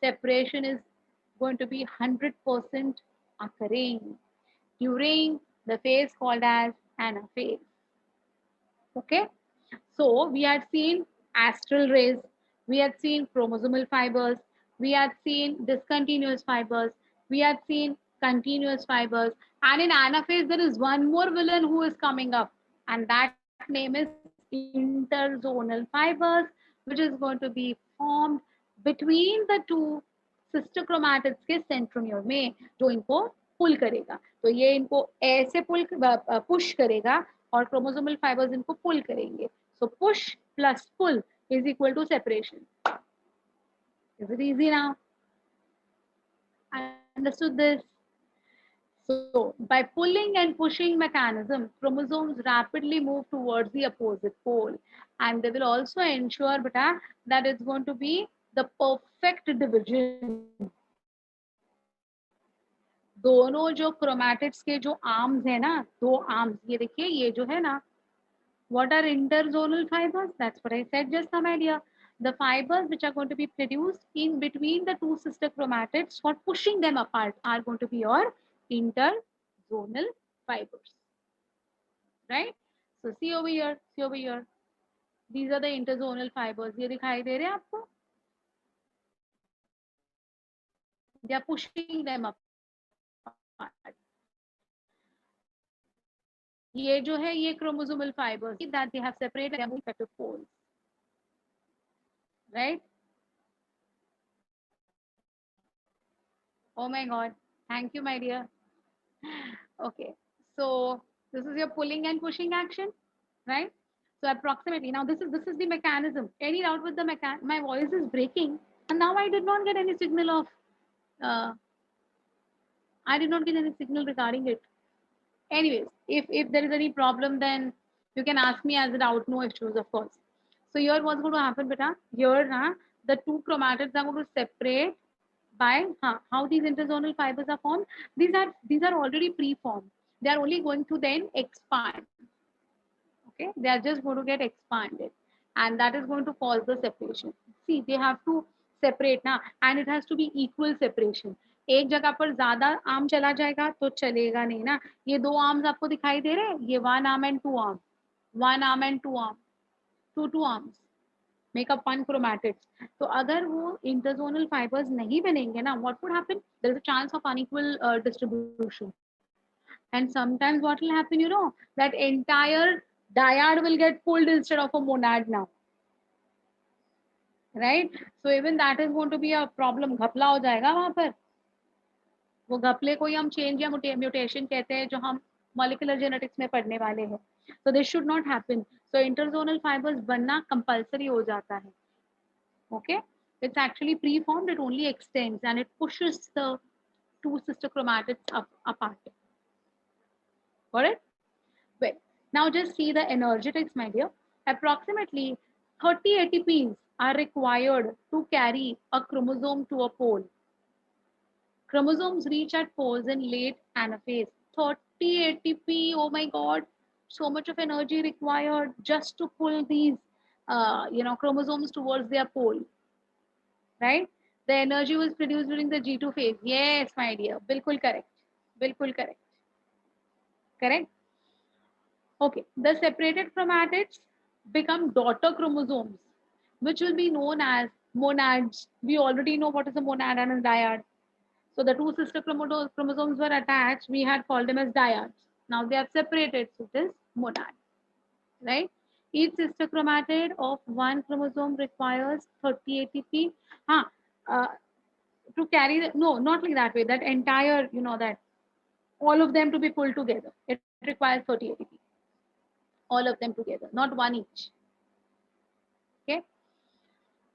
separation is going to be 100% occurring during the phase called as anaphase. Okay, so we had seen astral rays, we had seen chromosomal fibers, we had seen discontinuous fibers, we had seen continuous fibers, and in anaphase there is one more villain who is coming up, and that name is interzonal fibers, which is going to be formed between the two sister chromatids के centromere में, जो इनको पुल करेगा. तो ये इनको ऐसे push करेगा और क्रोमोसोमल फाइबर्स इनको पुल करेंगे. So push plus pull is equal to separation. Is it easy now? Understood this? So by pulling and pushing mechanism, chromosomes rapidly move towards the opposite pole, and they will also ensure beta that it's going to be the perfect division. दोनों जो chromatids के जो arms है ना, दो arms, ये देखिए ये जो है ना, what are interzonal fibers? That's what I said just some idea. The fibers which are going to be produced in between the two sister chromatids for pushing them apart are going to be your interzonal fibers, right? So see over here, see over here. These are the interzonal fibers. ये दिखाई दे रहे हैं आपको? They are pushing them apart. ये जो है ये chromosomal fibers that they have separated their respective poles, right? Oh my God, thank you, my dear. Okay, so this is your pulling and pushing action, right? So approximately now this is the mechanism. Any doubt with the mechanism? My voice is breaking, and now I did not get any signal of. I did not get any signal regarding it. Anyways, if there is any problem, then you can ask me as a doubt. No issues, of course. So here what's going to happen, beta? Here, the two chromatids are going to separate by how these interzonal fibers are formed. These are already pre-formed. They are only going to then expand. Okay, they are just going to get expanded, and that is going to cause the separation. See, they have to separate now, and it has to be equal separation. एक जगह पर ज्यादा arm चला जाएगा तो चलेगा नहीं ना. ये दो आर्म्स आपको दिखाई दे रहे हैं, ये one arm and two arm, one arm and two arm, two arms make up one chromatids. तो अगर वो interzonal fibers नहीं बनेंगे ना, what would happen? There is a chance of unequal distribution. And sometimes what will happen, that entire Dyad will get pulled instead of a monad now, right? So even that is going to be a problem. घपला हो जाएगा वहां पर. वो घपले को ही हम change या mutation कहते हैं, जो हम मॉलिक्यूलर जेनेटिक्स में पढ़ने वाले हैं. So this should not happen. So interzonal fibers बनना compulsory हो जाता है. Okay, it's actually preformed. It only extends and it pushes the two sister chromatids apart. Got it? Well, now just see the energetics, my dear. Approximately 30 ATPs are required to carry a chromosome to a pole. Chromosomes reach at poles in late anaphase. 30 ATP, oh my god, so much of energy required just to pull these chromosomes towards their pole, right? The energy was produced during the G2 phase. Yes, my dear, bilkul correct. Bilkul correct. Correct? Okay, the separated chromatids become daughter chromosomes, which will be known as monads. We already know what is a monad and a dyad. So the two sister chromosomes were attached. We had called them as dyads. Now they are separated, so it is monad, right? Each sister chromatid of one chromosome requires 30 ATP. Uh, to carry no, not like that way. That entire, that all of them to be pulled together, it requires 30 ATP. All of them together, not one each. Okay.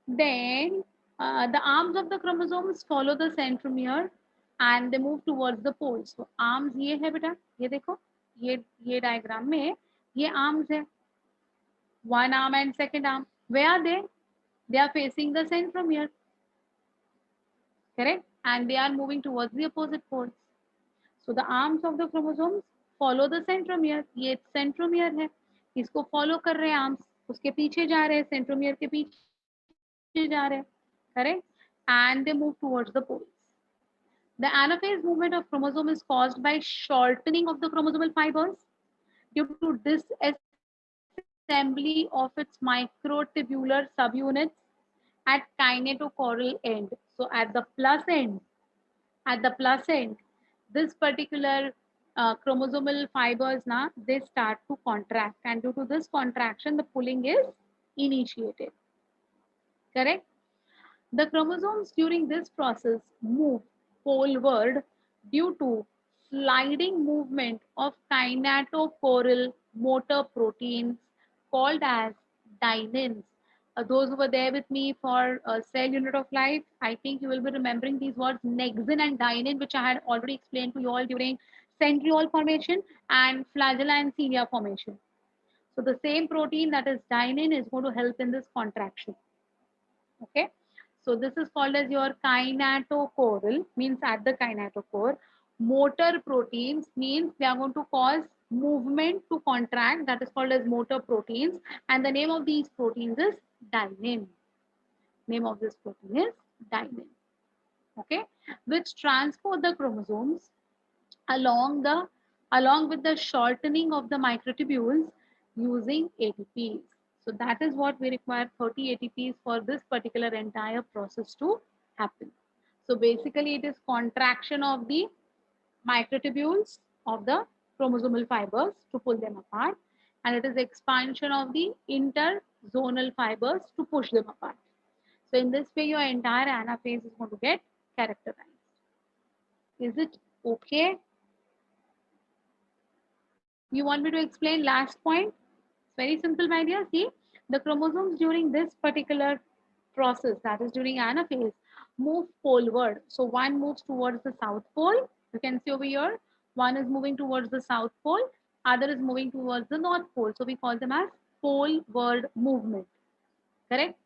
Then the arms of the chromosomes follow the centromere and they move towards the poles. So arms ये है बेटा, ये देखो, ये diagram में ये arms है. One arm and second arm. Where are they? They are facing the centromere. Correct? And they are moving towards the opposite poles. So the arms of the chromosomes follow the centromere. ये centromere है. इसको follow कर रहे हैं arms. उसके पीछे जा रहे हैं, centromere के पीछे जा रहे हैं. Correct? And they move towards the poles. The anaphase movement of chromosome is caused by shortening of the chromosomal fibers due to disassembly of its microtubular subunits at kinetochore end. So at the plus end, this particular chromosomal fibers now they start to contract, and due to this contraction, the pulling is initiated. Correct? The chromosomes during this process move poleward due to sliding movement of kinetochore motor proteins called as dyneins. Those who were there with me for cell unit of life, I think you will be remembering these words nexin and dynein, which I had already explained to you all during centriole formation and flagella and cilia formation. So the same protein, that is dynein, is going to help in this contraction. Okay. So this is called as your kinetochore, means at the kinetochore. Motor proteins means they are going to cause movement to contract, that is called as motor proteins, and the name of these proteins is dynein. Name of this protein is dynein. Okay, which transport the chromosomes along with the shortening of the microtubules using ATPs. So that is what we require 30 ATPs for this particular entire process to happen. So basically it is contraction of the microtubules of the chromosomal fibers to pull them apart, and it is expansion of the interzonal fibers to push them apart. So in this way your entire anaphase is going to get characterized. Is it okay? You want me to explain last point? It's very simple, my dear. See, the chromosomes during this particular process, that is during anaphase, move poleward. So one moves towards the south pole. You can see over here, one is moving towards the south pole, other is moving towards the north pole. So we call them as poleward movement. Correct?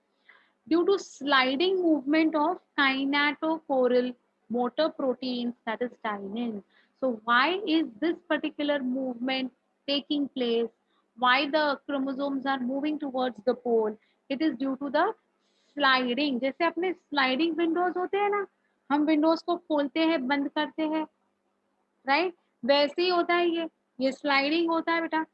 Due to sliding movement of kinetochore motor proteins, that is dynein. So why is this particular movement taking place? Why the chromosomes are moving towards the pole? It is due to the sliding. जैसे अपने sliding windows होते हैं ना, हम windows को खोलते हैं, बंद करते हैं, right? वैसे ही होता है ये sliding होता है बेटा.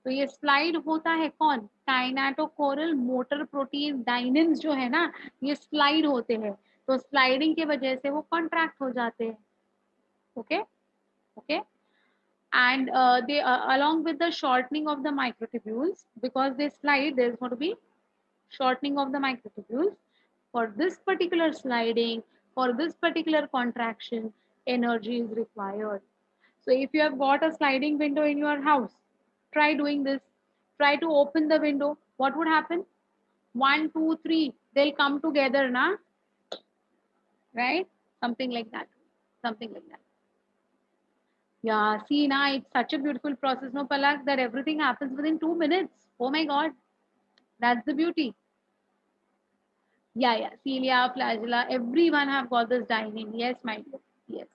तो ये स्लाइड होता है कौन? काइनेटोकोरल मोटर प्रोटीन डाइनिन्स जो है ना, ये स्लाइड होते हैं. तो स्लाइडिंग की वजह से वो कॉन्ट्रैक्ट हो जाते हैं. Okay okay. and they along with the shortening of the microtubules, because they slide, there's going to be shortening of the microtubules. For this particular sliding, for this particular contraction, energy is required. So if you have got a sliding window in your house, try doing this. Try to open the window. What would happen? One, two, three, they'll come together, na? Right? Something like that. Something like that. Yeah, see, now it's such a beautiful process, no, Palak, that everything happens within 2 minutes. Oh my God, that's the beauty. Yeah, yeah, cilia, flagella, everyone have got this dynein. Yes, my dear. Yes.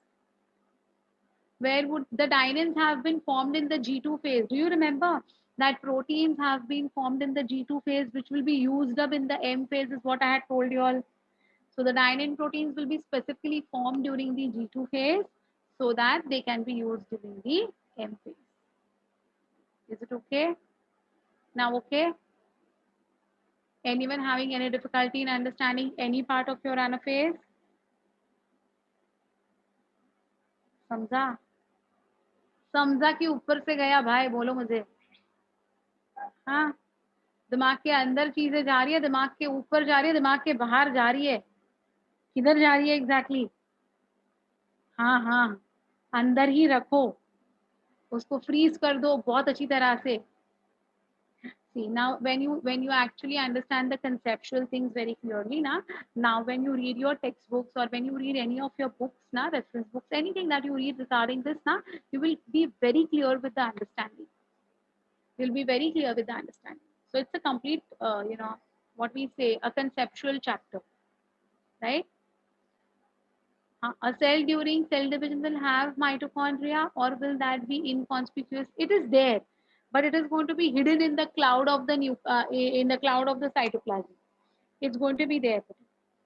Where would the dyneins have been formed in the G2 phase? Do you remember that proteins have been formed in the G2 phase, which will be used up in the M phase, is what I had told you all. So the dynein proteins will be specifically formed during the G2 phase so that they can be used during the M phase. Is it okay? Now, okay? Anyone having any difficulty in understanding any part of your anaphase? समझा? समझा कि ऊपर से गया भाई, बोलो मुझे. हाँ, दिमाग के अंदर चीजें जा रही है, दिमाग के ऊपर जा रही है, दिमाग के बाहर जा रही है. किधर जा रही है एग्जैक्टली? हाँ हाँ, अंदर ही रखो, उसको फ्रीज कर दो बहुत अच्छी तरह से. See, now when you actually understand the conceptual things very clearly, now when you read your textbooks or when you read any of your books, reference books, anything that you read regarding this, you will be very clear with the understanding. You'll be very clear with the understanding. So it's a complete, what we say, a conceptual chapter, right? A cell during cell division will have mitochondria, or will that be inconspicuous? It is there, but it is going to be hidden in the cloud of the in the cloud of the cytoplasm. It's going to be there.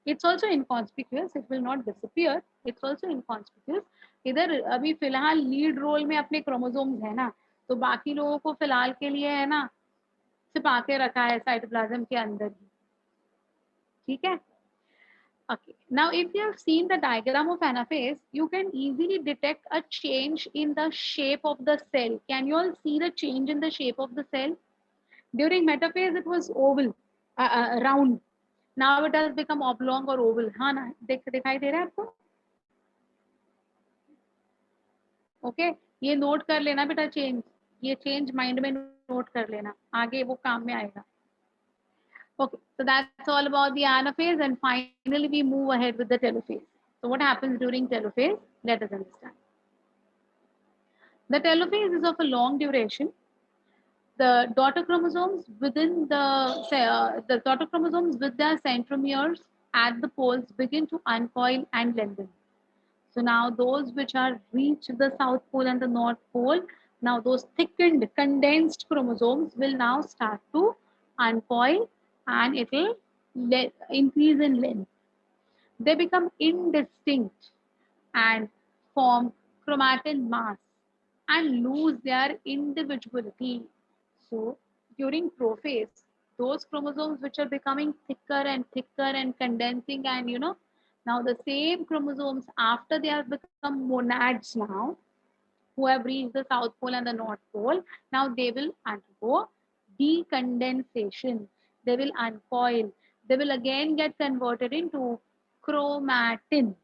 It's also inconspicuous. It will not disappear. It's also inconspicuous. इधर अभी फिलहाल lead role में अपने chromosomes है ना, तो बाकी लोगों को फिलहाल के लिए है ना छिपा के रखा है साइटोप्लाज्म के अंदर ही. ठीक है? Okay. Now, if you have seen the diagram of anaphase, you can easily detect a change in the shape of the cell. Can you all see the change in the shape of the cell? During metaphase, it was oval, round. Now it has become oblong or oval. हाँ ना, दिखाई दे रहा है आपको? Okay, ये note कर लेना बेटा चेंज. ये चेंज माइंड में नोट कर लेना, आगे वो काम में आएगा. Okay, so that's all about the anaphase, and finally we move ahead with the telophase. So what happens during telophase? Let us understand. The telophase is of a long duration. The daughter chromosomes within the daughter chromosomes with their centromeres at the poles begin to uncoil and lengthen. So now those which are reach the south pole and the north pole, now those thickened, condensed chromosomes will now start to uncoil, and it will increase in length. They become indistinct and form chromatin mass and lose their individuality. So during prophase, those chromosomes which are becoming thicker and thicker and condensing, and now the same chromosomes, after they have become monads now, who have reached the south pole and the north pole, now they will undergo decondensation. They will uncoil. They will again get converted into chromatin.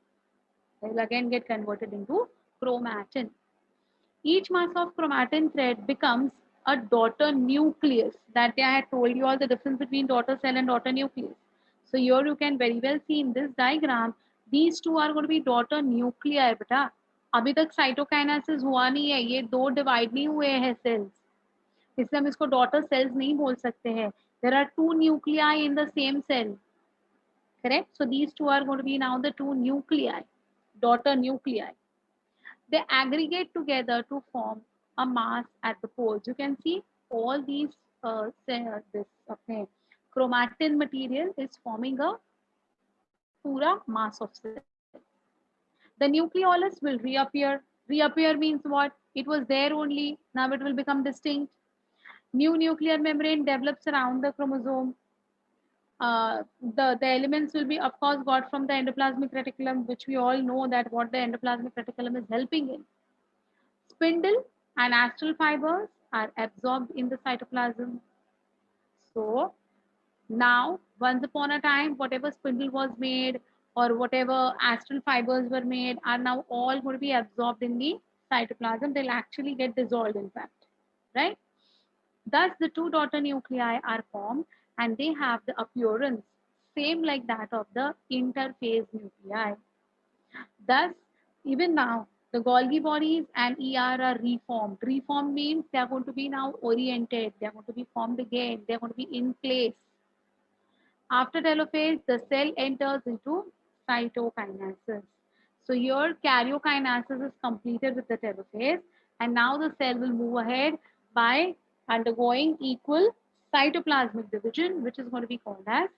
They will again get converted into chromatin. Each mass of chromatin thread becomes a daughter nucleus. That day I had told you all the difference between daughter cell and daughter nucleus. So here you can very well see in this diagram, these two are going to be daughter nuclei बेटा. अभी तक cytokinesis हुआ नहीं है, ये दो divide नहीं हुए हैं सेल्स, इसलिए हम इसको डॉटर सेल्स नहीं बोल सकते हैं. There are two nuclei in the same cell. Correct? So these two are going to be now the two nuclei, daughter nuclei. They aggregate together to form a mass at the poles. You can see all these this chromatin material is forming a pura mass of cell. The nucleolus will reappear. Reappear means what? It was there only. Now it will become distinct. New nuclear membrane develops around the chromosome. The elements will be, of course, got from the endoplasmic reticulum, which we all know that what the endoplasmic reticulum is helping in. Spindle and astral fibers are absorbed in the cytoplasm. So now, once upon a time, whatever spindle was made or whatever astral fibers were made are now all going to be absorbed in the cytoplasm. They'll actually get dissolved, in fact, right? Thus, the two daughter nuclei are formed and they have the appearance same like that of the interphase nuclei. Thus, even now, the Golgi bodies and ER are reformed. Reformed means they are going to be now oriented, they are going to be formed again, they are going to be in place. After telophase, the cell enters into cytokinesis. So here karyokinasis is completed with the telophase, and now the cell will move ahead by undergoing equal cytoplasmic division, which is going to be called as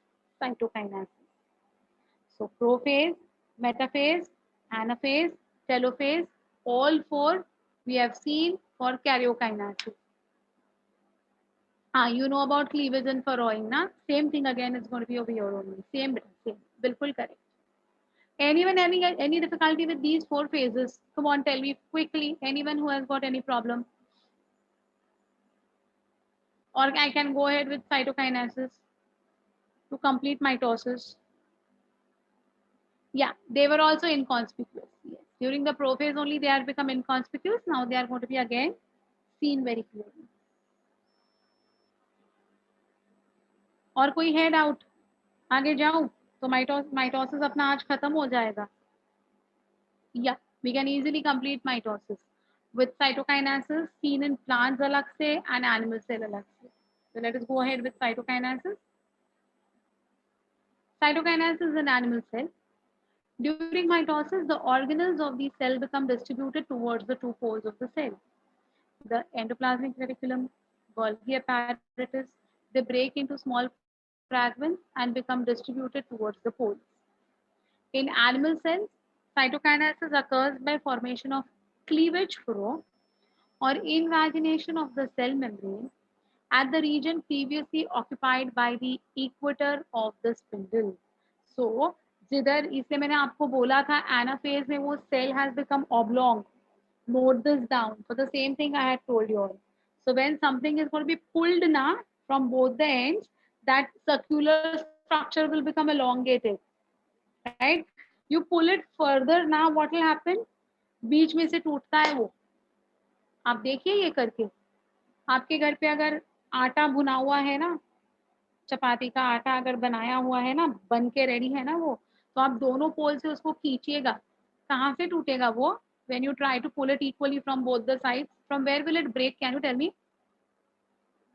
cytokinesis. So prophase, metaphase, anaphase, telophase, all four we have seen for karyokinasis. You know about cleavage and furrowing, na? Same thing again is going to be over here only. Same, bilkul correct. Anyone having any difficulty with these four phases? Come on, tell me quickly. Anyone who has got any problem? Or I can go ahead with cytokinesis to complete mitosis. Yeah, they were also inconspicuous. Yes. During the prophase only they are become inconspicuous. Now they are going to be again seen very clearly. और कोई है doubt? आगे जाऊं तो mitosis अपना आज खत्म हो जाएगा. Yeah, we can easily complete mitosis with cytokinesis seen in plants alag se and animal cell alag se. So let us go ahead with cytokinesis. Cytokinesis in animal cell. During mitosis, the organelles of the cell become distributed towards the two poles of the cell. The endoplasmic reticulum, Golgi apparatus, they break into small fragments and become distributed towards the poles. In animal cells, cytokinesis occurs by formation of cleavage furrow or invagination of the cell membrane at the region previously occupied by the equator of the spindle. So, जिधर इसलिए मैंने आपको बोला था anaphase में वो cell has become oblong. Note this down. For the same thing I had told you all. So when something is going to be pulled now from both the ends, that circular structure will become elongated. Right? You pull it further now, what will happen? बीच में से टूटता है वो. आप देखिए ये करके. आपके घर पे अगर आटा भुना हुआ है ना, चपाती का आटा अगर बनाया हुआ है ना, बन के रेडी है ना वो, तो आप दोनों पोल से उसको खींचिएगा. कहाँ से टूटेगा वो? When you try to pull it equally from both the sides, from where will it break? Can you tell me?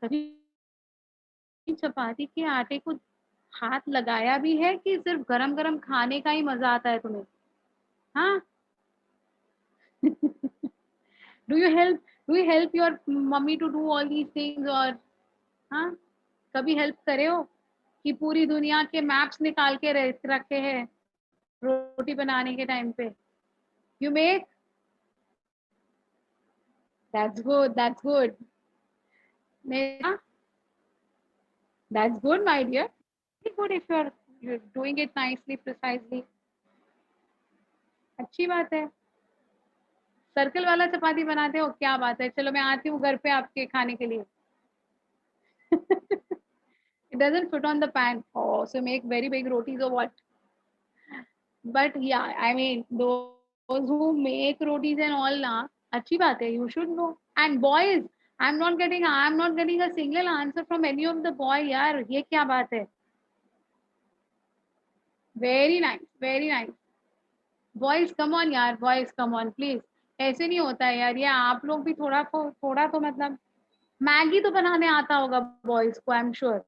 कभी चपाती के आटे को हाथ लगाया भी है कि सिर्फ गरम गरम खाने का ही मजा आता है तुम्हें? हाँ. do you help do you help your mummy to do all these things or हाँ कभी हेल्प करे हो कि पूरी दुनिया के मैप्स निकाल के रखे हैं रोटी बनाने के टाइम पे? You make? That's good, that's good. That's good, my dear. Very good if you're doing it nicely, precisely. अच्छी बात है. सर्कल वाला चपाती बनाते हो, क्या बात है. चलो मैं आती हूँ घर पे आपके खाने के लिए. It doesn't fit on the pan. Oh, so make very big rotis or what? But yeah, I mean, those who make rotis and all ना, अच्छी बात है. You should know. And boys, I'm not getting a single answer from any of the boy. यार, ये क्या बात है? Very nice, very nice. Boys come on यार, बॉयज कम ऑन प्लीज. ऐसे नहीं होता है यार. ये आप लोग भी थोड़ा तो मतलब मैगी तो बनाने आता होगा बॉयज को, I am sure.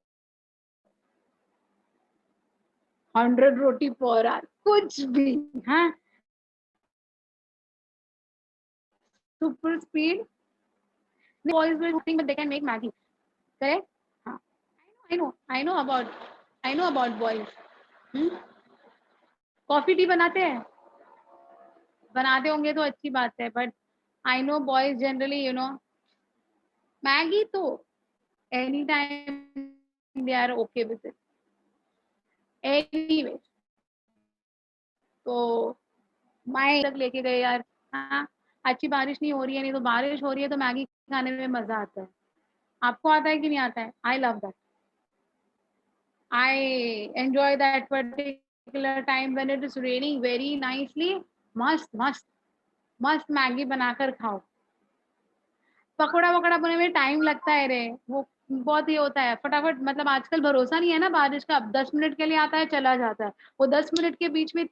100 roti per hour कुछ भी. हाँ, super speed. Boys will think but they can make Maggi. Correct. हाँ, I know about boys. Coffee tea बनाते हैं? बनाते होंगे तो अच्छी बात है. But I know boys generally Maggi तो any time they are okay with it. Anyway, तो माए तक लेके गए यार. हाँ, अच्छी बारिश नहीं हो रही है, नहीं तो बारिश हो रही है तो मैगी खाने में मजा आता है। आपको आता है कि नहीं आता है? I love that. I enjoy that particular time when it is raining very nicely. मस्त मस्त मस्त मैगी बनाकर खाओ। पकोड़ा वकोड़ा बनने में टाइम लगता है रे, वो बहुत ही होता है फटाफट, मतलब आजकल भरोसा नहीं है ना बारिश का, अब 10 मिनट के लिए आता है चला जाता है, वो 10 मिनट के बीच में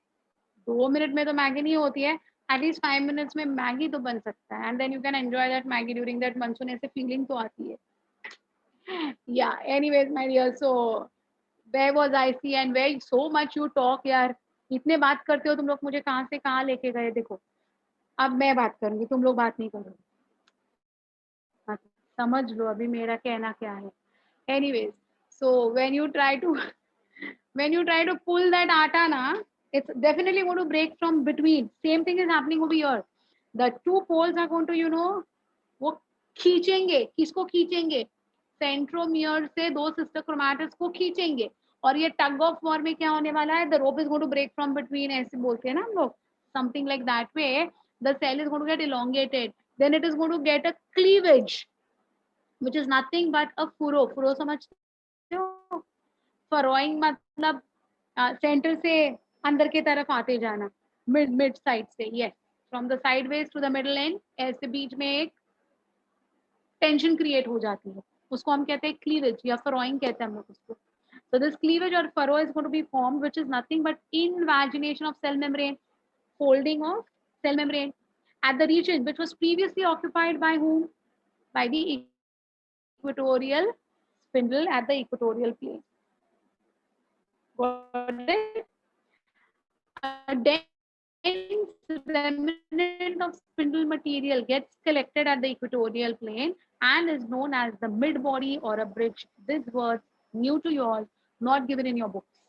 2 मिनट में तो मैगी नहीं होती है, एटलीस्ट 5 मिनट्स में मैगी तो बन सकता है, and then you can enjoy that Maggi during that monsoon, ऐसे फीलिंग तो आती है। या anyways my dear, so where was I see and where so much you talk यार, इतने बात करते हो तुम लोग, मुझे कहाँ से कहाँ लेके गए देखो। अब मैं बात करूंगी, तुम लोग बात नहीं करोगे। हाँ, समझ लो अभी मेरा कहना क्या है। Anyways, so when you try to pull that atta na, it's definitely going to break from between. Same thing is happening over here. The two poles are going to, you know, वो खींचेंगे, किसको खींचेंगे? Centromere से दो sister chromatids को खींचेंगे, और ये टग ऑफ वॉर में क्या होने वाला है? The rope is going to break from between, ऐसे बोलते हैं ना हम लोग, something like that way. The cell is going to get elongated, then it is going to get a cleavage, which is nothing but a furrow. furrow समझते हो? फरोइंग मतलब centre से अंदर की तरफ आते जाना, मिड मिड साइड से, yes, from the side ways to the middle end, ऐसे बीच में एक टेंशन क्रिएट हो जाती है, उसको हम कहते हैं क्लीवेज या फरोइंग कहते हैं हम लोग उसको। So this cleavage or furrow is going to be formed, which is nothing but invagination of cell membrane, folding of cell membrane at the region which was previously occupied by whom? By the equatorial spindle at the equatorial plane. Got it? A dense remnant of spindle material gets collected at the equatorial plane and is known as the mid body or a bridge. This word new to you all, not given in your books.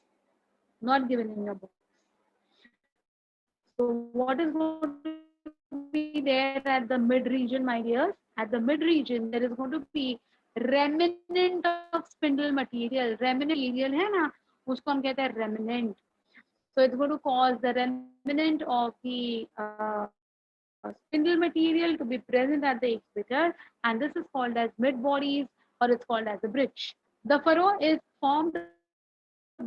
Not given in your books. So what is going to be there at the mid region, my dears? At the mid region, there is going to be remnant of spindle material. Remnant material है ना, उसको हम कहते हैं remnant. So it's going to cause the remnant of the spindle material to be present at the equator, and this is called as mid bodies, or it's called as a bridge. The furrow is formed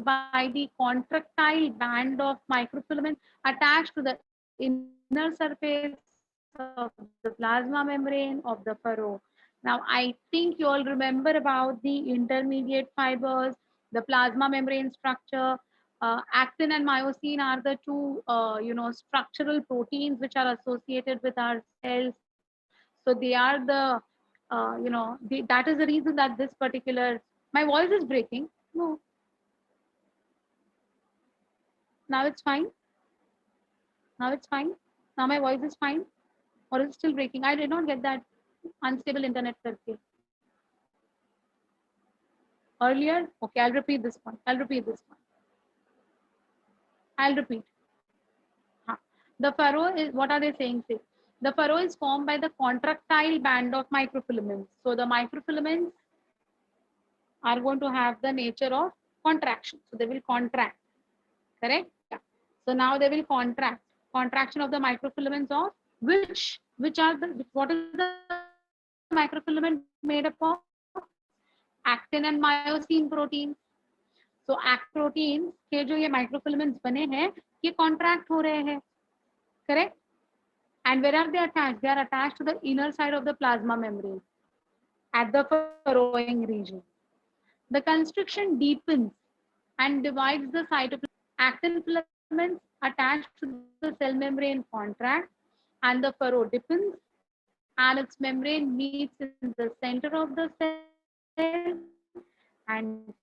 by the contractile band of microfilament attached to the inner surface of the plasma membrane of the furrow. Now, I think you all remember about the intermediate fibers, the plasma membrane structure. Actin and myosin are the two, structural proteins which are associated with our cells. So they are that is the reason that this particular, my voice is breaking. No, now it's fine. Now it's fine. Now my voice is fine, or is it still breaking? I did not get that unstable internet circuit earlier. Okay, I'll repeat this one. I'll repeat. Huh. The furrow is, what are they saying? Say, the furrow is formed by the contractile band of microfilaments. So the microfilaments are going to have the nature of contraction. So they will contract, correct? Yeah. So now they will contract. Contraction of the microfilaments of which are the, what is the microfilament made up of? Actin and myosin proteins. So act proteins के जो ये microfilaments बने हैं, ये contract हो रहे हैं, correct? And where are they attached? They are attached to the inner side of the plasma membrane at the furrowing region. The constriction deepens and divides the cytoplasm. Actin filaments attached to the cell membrane contract and the furrow deepens, and its membrane meets in the center of the cell and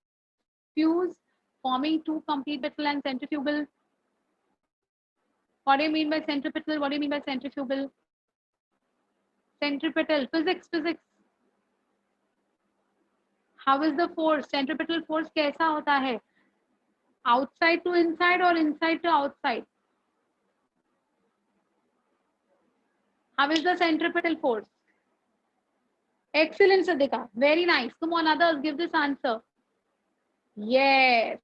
fuse, forming two complete centripetal and centrifugal. What do you mean by centripetal? What do you mean by centrifugal? Centripetal, physics. How is the force? Centripetal force कैसा होता है? Outside to inside or inside to outside? How is the centripetal force? Excellent, Sadhika. Very nice. Come on, others, give this answer. Yes,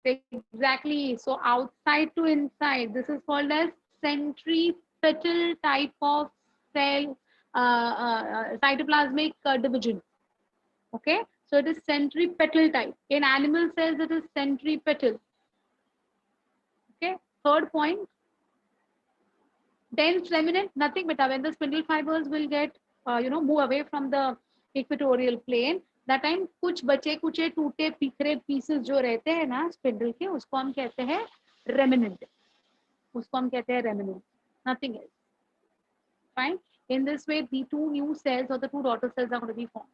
exactly. So outside to inside. This is called as centripetal type of cell cytoplasmic division. Okay, so it is centripetal type. In animal cells, it is centripetal. Okay, third point, dense remnant, nothing but when the spindle fibers will get, move away from the equatorial plane, that time कुछ बचे कुचे टूटे बिखरे pieces जो रहते हैं ना spindle के, उसको हम कहते हैं remnant. उसको हम कहते हैं remnant. Nothing else. Fine. In this way, the two new cells or the two daughter cells are going to be formed.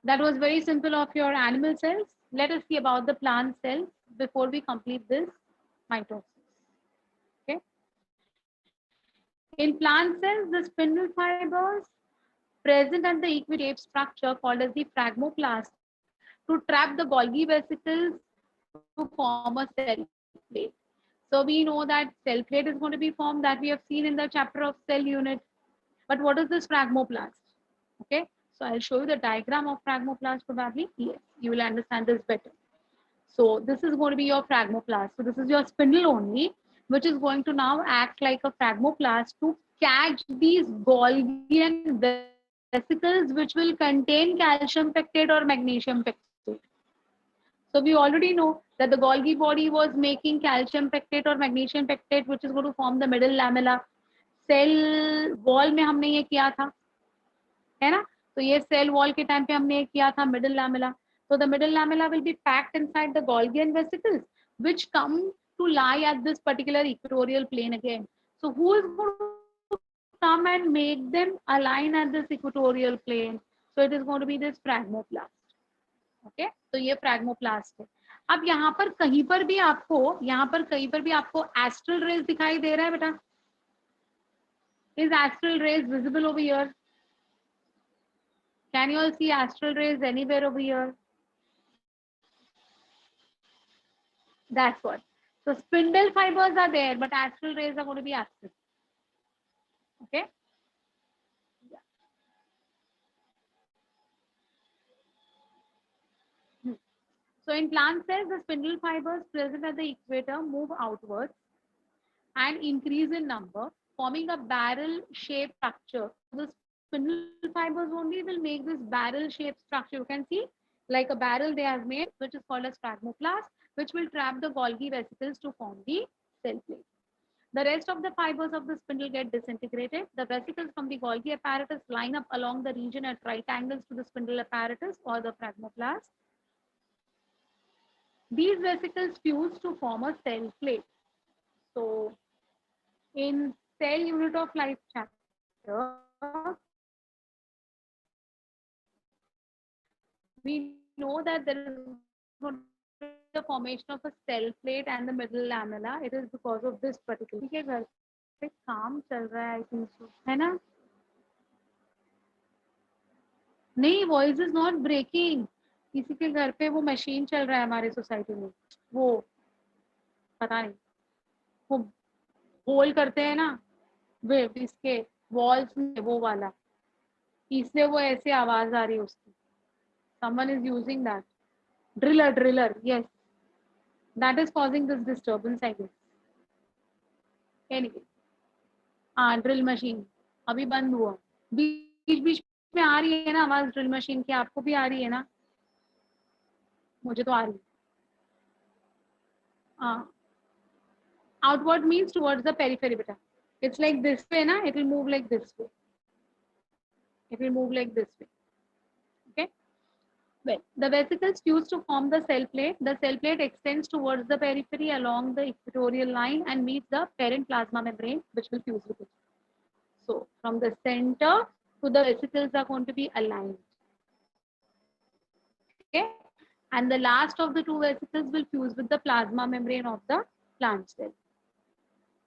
That was very simple of your animal cells. Let us see about the plant cells before we complete this mitosis. Okay. In plant cells, the spindle fibers present at the equidave structure called as the phragmoplast to trap the Golgi vesicles to form a cell plate. So we know that cell plate is going to be formed, that we have seen in the chapter of cell unit. But what is this phragmoplast? Okay, so I'll show you the diagram of phragmoplast probably. Yes, you will understand this better. So this is going to be your phragmoplast. So this is your spindle only, which is going to now act like a phragmoplast to catch these Golgi vesicles, which will contain calcium pectate or magnesium pectate. So we already know that the Golgi body was making calcium pectate or magnesium pectate, which is going to form the middle lamella. Cell wall में हमने ये किया था, है ना? तो ये cell wall के time पे हमने ये किया था middle lamella. So the middle lamella will be packed inside the Golgi vesicles, which come to lie at this particular equatorial plane again. So who is going to come and make them align at this equatorial plane? So it is going to be this phragmoplast. Okay, तो ये phragmoplast है. अब यहाँ पर कहीं पर भी आपको astral rays दिखाई दे रहा है बेटा? Is astral rays visible over here? Can you all see astral rays anywhere over here? That's what. So spindle fibers are there, but astral rays are going to be absent. Okay. Yeah. So in plant cells, the spindle fibers present at the equator move outwards and increase in number, forming a barrel-shaped structure. The spindle fibers only will make this barrel-shaped structure. You can see like a barrel they have made, which is called as phragmoplast, which will trap the Golgi vesicles to form the cell plate. The rest of the fibers of the spindle get disintegrated. The vesicles from the Golgi apparatus line up along the region at right angles to the spindle apparatus or the phragmoplast. These vesicles fuse to form a cell plate. So, in cell unit of life chapter, we know that there is the formation of a cell plate and the middle lamella. It is because of this particular. के घर पे काम चल रहा है, I think so, है ना? नहीं, voice is not breaking. किसी के घर पे वो मशीन चल रहा है हमारे सोसाइटी में. वो पता नहीं. वो होल करते हैं ना वे इसके वॉल्स में, वो वाला, इसलिए वो ऐसे आवाज आ रही है उसकी. Someone is using that. Driller, yes. That is causing this disturbance, I guess. Anyway, हाँ, ड्रिल मशीन अभी बंद हुआ. बीच बीच में आ रही है ना आवाज ड्रिल मशीन की? आपको भी आ रही है ना? मुझे तो आ रही है. हाँ. Outward means towards the periphery, beta. It's like this way, na? It will move like this way. It will move like this way. Okay. Well, the vesicles fuse to form the cell plate. The cell plate extends towards the periphery along the equatorial line and meets the parent plasma membrane, which will fuse with it. So, from the center to the vesicles are going to be aligned. Okay. And the last of the two vesicles will fuse with the plasma membrane of the plant cell.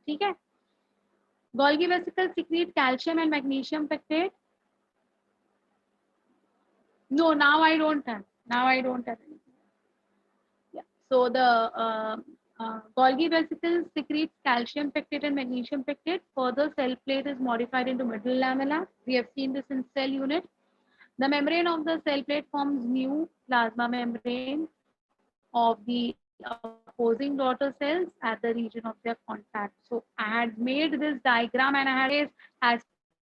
ठीक है. Golgi vesicles secrete calcium and magnesium pectate. No, now I don't have. Anything. Yeah. So the Golgi vesicles secrete calcium pectate and magnesium pectate. Further, cell plate is modified into middle lamella. We have seen this in cell unit. The membrane of the cell plate forms new plasma membrane of the opposing daughter cells at the region of their contact. So I had made this diagram and I had it as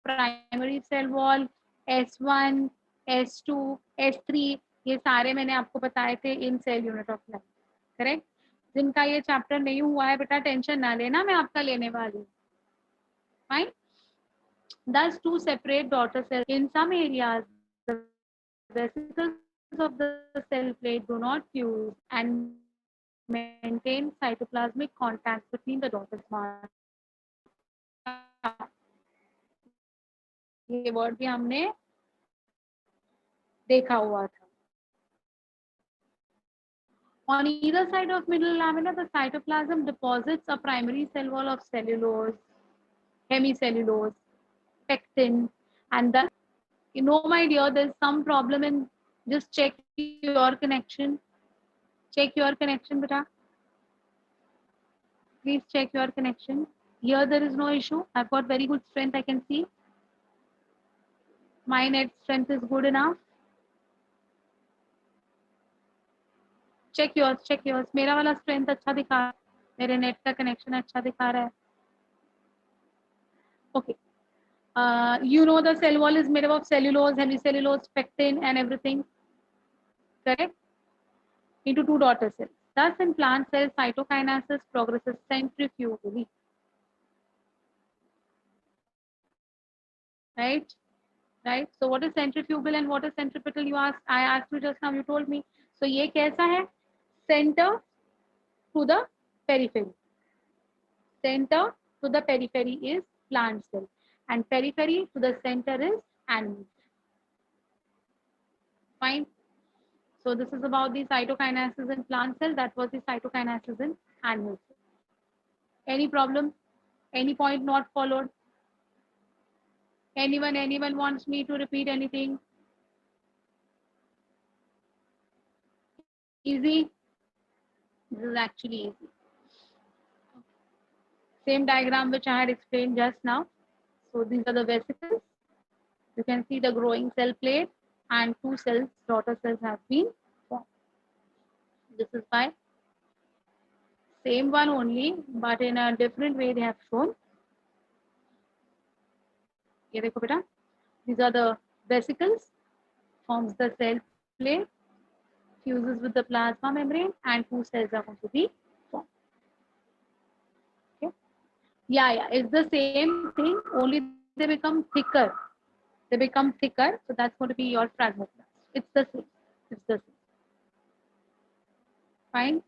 primary cell wall S1, S2, S3, ये सारे मैंने आपको बताए थे in cell unit of life, correct. जिनका ये chapter नहीं हुआ है बेटा टेंशन ना लेना, मैं आपका लेने वाली हूँ. Fine. Thus, two separate daughter cells. In some areas, the vesicles of the cell plate do not fuse and maintain cytoplasmic contact between the daughter cells. ये वर्ड भी हमने देखा हुआ था. On either side of middle lamina, the cytoplasm deposits a primary cell wall of cellulose, hemicellulose, pectin, and thus, you know, my dear, there's some problem in, just check your connection. Check your connection, beta. Please check your connection. Here there is no issue. I've got very good strength, I can see. My net strength is good enough. Check yours, check yours. मेरा वाला strength अच्छा दिखा रहा है, मेरे net का connection अच्छा दिखा रहा है. Okay. You know the cell wall is made up of cellulose, hemicellulose, pectin, and everything. Correct? Into two daughter cells. Thus, in plant cells, cytokinesis progresses centrifugally. Right? Right? So, what is centrifugal and what is centripetal? You asked. I asked you just now. You told me. So, ये कैसा है? Center to the periphery. Center to the periphery is plant cell, and periphery to the center is animal cell. Fine. So this is about the cytokinesis in plant cell. That was the cytokinesis in animal cell. Any problem? Any point not followed? Anyone wants me to repeat anything? Easy? This is actually easy. Same diagram which I had explained just now. So these are the vesicles. You can see the growing cell plate and two cells, daughter cells have been formed. This is by same one only, but in a different way they have shown. ये देखो बेटा, these are the vesicles, forms the cell plate, fuses with the plasma membrane, and two cells are going to be formed. Okay. Yeah, it's the same thing, only they become thicker. They become thicker, so that's going to be your plasmablast. It's the same. It's the same. Fine.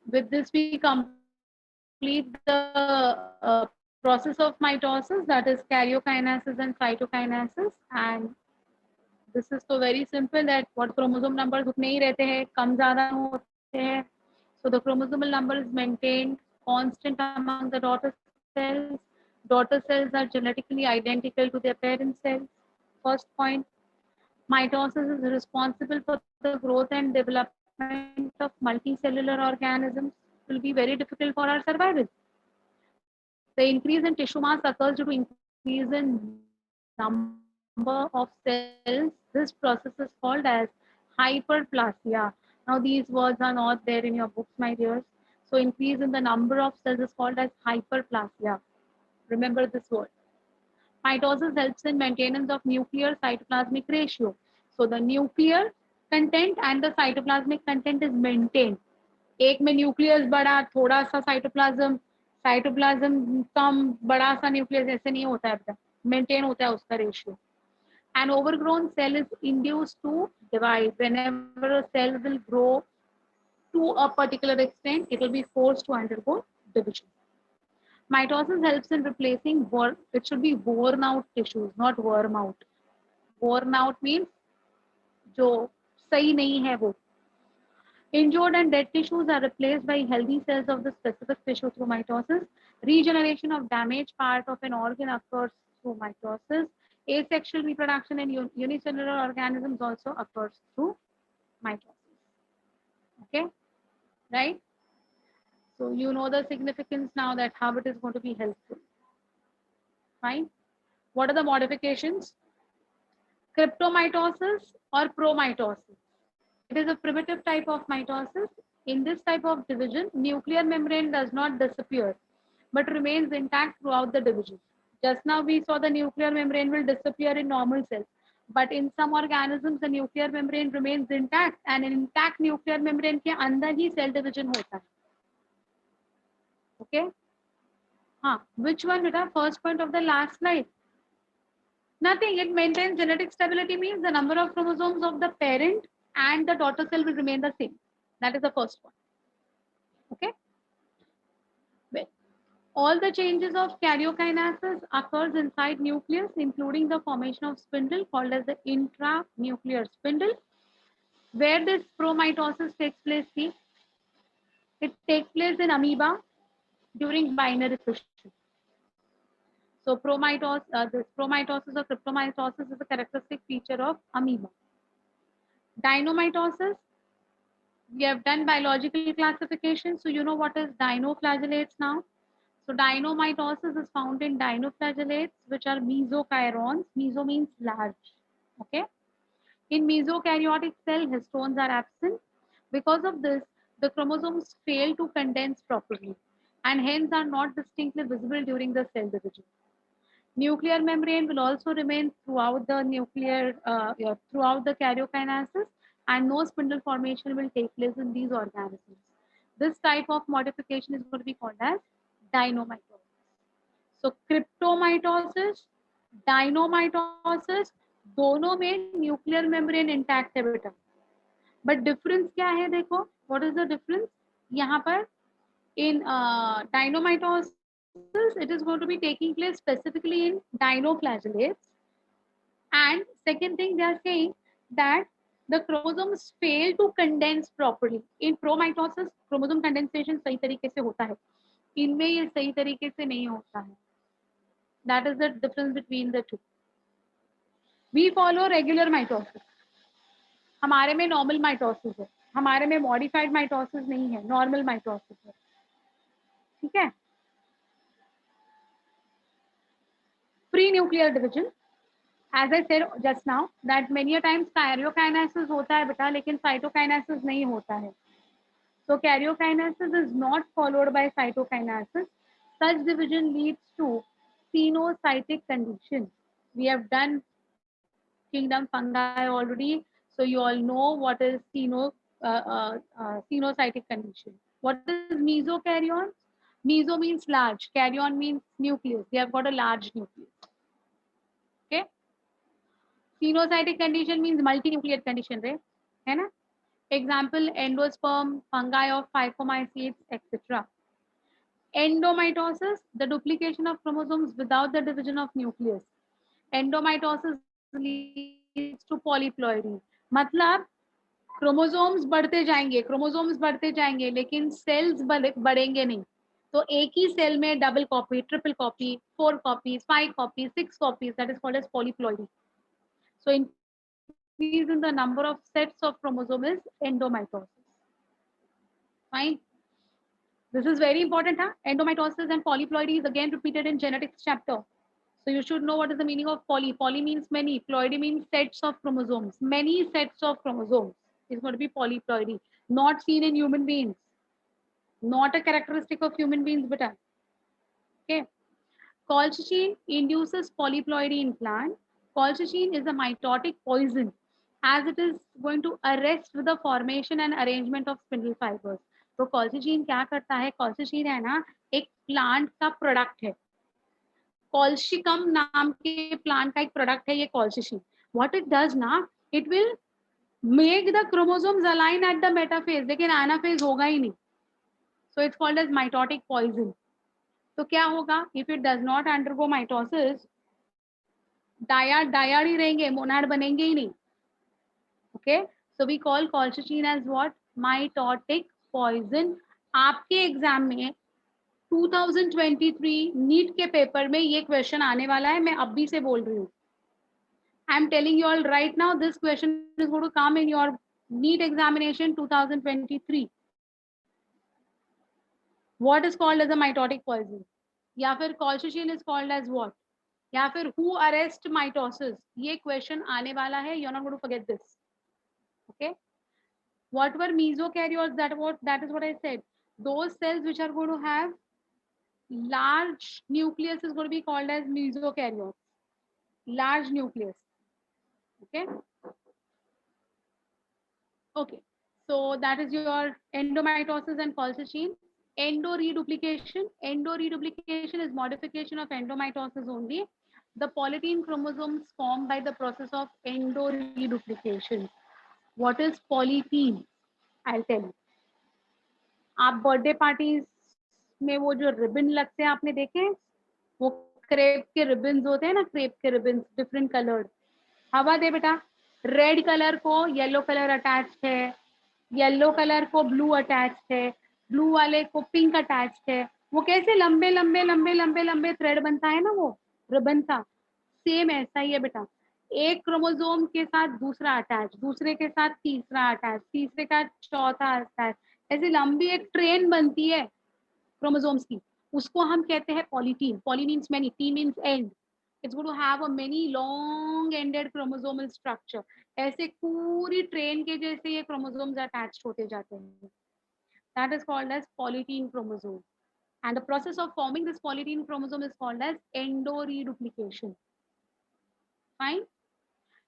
With this, we complete the process of mitosis, that is karyokinesis and cytokinesis. And this is so very simple that what chromosome numbers उतने ही रहते हैं, कम ज़्यादा होते हैं. So the chromosomal number is maintained constant among the daughter cells. Daughter cells are genetically identical to their parent cells. First point. Mitosis is responsible for the growth and development of multicellular organisms. It will be very difficult for our survival. The increase in tissue mass occurs due to increase in number of cells. This process is called as hyperplasia. Now these words are not there in your books, my dears. So increase in the number of cells is called as hyperplasia. Remember this word. Mitosis helps in maintenance of nuclear cytoplasmic ratio. So the nuclear content and the cytoplasmic content is maintained. एक में nucleus बड़ा, थोड़ा सा cytoplasm कम, बड़ा सा nucleus, ऐसे नहीं होता है, मेंटेन होता है उसका ratio. An overgrown cell is induced to divide. Whenever a cell will grow to a particular extent, it will be forced to undergo division. Mitosis helps in replacing it should be worn out tissues, not worm out. Worn out means जो सही नहीं है वो. Injured and dead tissues are replaced by healthy cells of the specific tissue through mitosis. Regeneration of damaged part of an organ occurs through mitosis. Asexual reproduction in unicellular organisms also occurs through mitosis. Okay, right? So you know the significance now that how it is going to be helpful. Fine. What are the modifications? Cryptomitosis or promitosis? It is a primitive type of mitosis. In this type of division, nuclear membrane does not disappear but remains intact throughout the division. Just now we saw the nuclear membrane will disappear in normal cells, but in some organisms the nuclear membrane remains intact, and an intact nuclear membrane के अंदर ही cell division होता है. Okay? हाँ, which one beta? First point of the last slide. Nothing. It maintains genetic stability means the number of chromosomes of the parent and the daughter cell will remain the same. That is the first one. Okay. Well, all the changes of karyokinases occurs inside nucleus, including the formation of spindle called as the intranuclear spindle. Where this promitosis takes place, see, it takes place in amoeba during binary fission. So this promitosis or cryptomitosis is a characteristic feature of amoeba. Dinomitosis, we have done biological classification, so you know what is dinoflagellates now. So dinomitosis is found in dinoflagellates, which are mesochirons. Meso means large. Okay. In mesokaryotic cell, histones are absent. Because of this, the chromosomes fail to condense properly and hence are not distinctly visible during the cell division. Nuclear membrane will also remain throughout the throughout the karyokinases, and no spindle formation will take place in these organisms. This type of modification is going to be called as dinomitosis. So cryptomitosis, dinomitosis, दोनों में nuclear membrane intact है बेटा, but difference क्या है देखो, what is the difference यहाँ पर in dinomitosis, it is going to be taking place specifically in dinoflagellates. And second thing, they are saying that the chromosomes fail to condense properly. In promitosis, chromosome condensation सही तरीके से होता है, इनमें ये सही तरीके से नहीं होता है. That is the difference between the two. We follow regular mitosis. हमारे में normal mitosis है, हमारे में modified mitosis नहीं है, normal mitosis है. ठीक है. Pre-nuclear division, as I said just now, that many a times karyokinases होता है बेटा, लेकिन cytokinases नहीं होता है. So karyokinases is not followed by cytokinases. Such division leads to phenocytic condition. We have done kingdom fungi already, so you all know what is phenocytic condition. What is mesokaryon? Meso means large, karyon means nucleus. They have got a large nucleus. Okay. Phenocytic condition means multinucleate condition, right? है ना? Example, endosperm, fungi of phycomycetes, etc. Endomitosis, the duplication of chromosomes without the division of nucleus. Endomitosis leads to polyploidy. मतलब chromosomes बढ़ते जाएंगे लेकिन sales बढ़ेंगे नहीं. तो एक ही सेल में double copy, triple copy, 4 copies, 5 copies, 6 copies, that is called as polyploidy. So increase in the number of sets of chromosome is endomitosis. Fine. This is very important. Huh? Endomitosis and polyploidy is again repeated in genetics chapter. So you should know what is the meaning of poly. Poly means many. Ploidy means sets of chromosomes. Many sets of chromosomes is going to be polyploidy. Not seen in human beings. Not a characteristic of human beings, beta. Okay. Colchicine induces polyploidy in plant. Colchicine is a mitotic poison as it is going to arrest with the formation and arrangement of spindle fibers. तो colchicine क्या करता है? Colchicine है ना, एक plant का product है. Colchicum नाम के plant का एक product है ये colchicine. What it does ना, it will make the chromosomes align at the metaphase, लेकिन anaphase होगा ही नहीं. So it's called as mitotic poison. तो क्या होगा? If it does not undergo mitosis, dyad ही रहेंगे, मोनाड बनेंगे ही नहीं. Okay, so we call colchicine as what? Mitotic poison. आपके एग्जाम में 2023 नीट के पेपर में ये क्वेश्चन आने वाला है, मैं अभी से बोल रही हूँ. I am telling you all right now, this question is going to come in your NEET examination 2023. What is called as a mitotic poison? या फिर colchicine is called as what? या फिर who arrest mitosis? ये question आने वाला है. You're not going to forget this. Okay. What were mesokaryotes? That is what I said. Those cells which are going to have large nucleus is going to be called as mesokaryotes. Large nucleus. Okay. Okay. So that is your endomitosis and colchicine. Endoreduplication. Endoreduplication is modification of endomitosis only. The polytene chromosomes formed by the process of endoreduplication. What is polytene? I'll tell you. आप birthday parties में वो जो ribbon लगते हैं आपने देखे, वो crepe के रिबन्स होते हैं ना, क्रेप के रिबन्स डिफरेंट कलर्ड. हवा दे बेटा. रेड कलर को येलो कलर अटैच्ड है, येलो कलर को ब्लू अटैच्ड है, ब्लू वाले को पिंक अटैच्ड है. वो कैसे लंबे लंबे लंबे लंबे लंबे थ्रेड बनता है ना वो रिबन का, सेम ऐसा ही है बेटा. एक क्रोमोसोम के साथ दूसरा अटैच, दूसरे के साथ तीसरा अटैच, तीसरे का चौथा अटैच, ऐसी लंबी एक ट्रेन बनती है क्रोमोसोम्स की. उसको हम कहते हैं polytene. Poly means many, T means end. It's going to have a many long ended chromosomal structure. ऐसे पूरी ट्रेन के जैसे ये क्रोमोसोम्स अटैच्ड होते जाते हैं. That is called as polytene chromosome. And the process of forming this polytene chromosome is called as endoreduplication. Fine.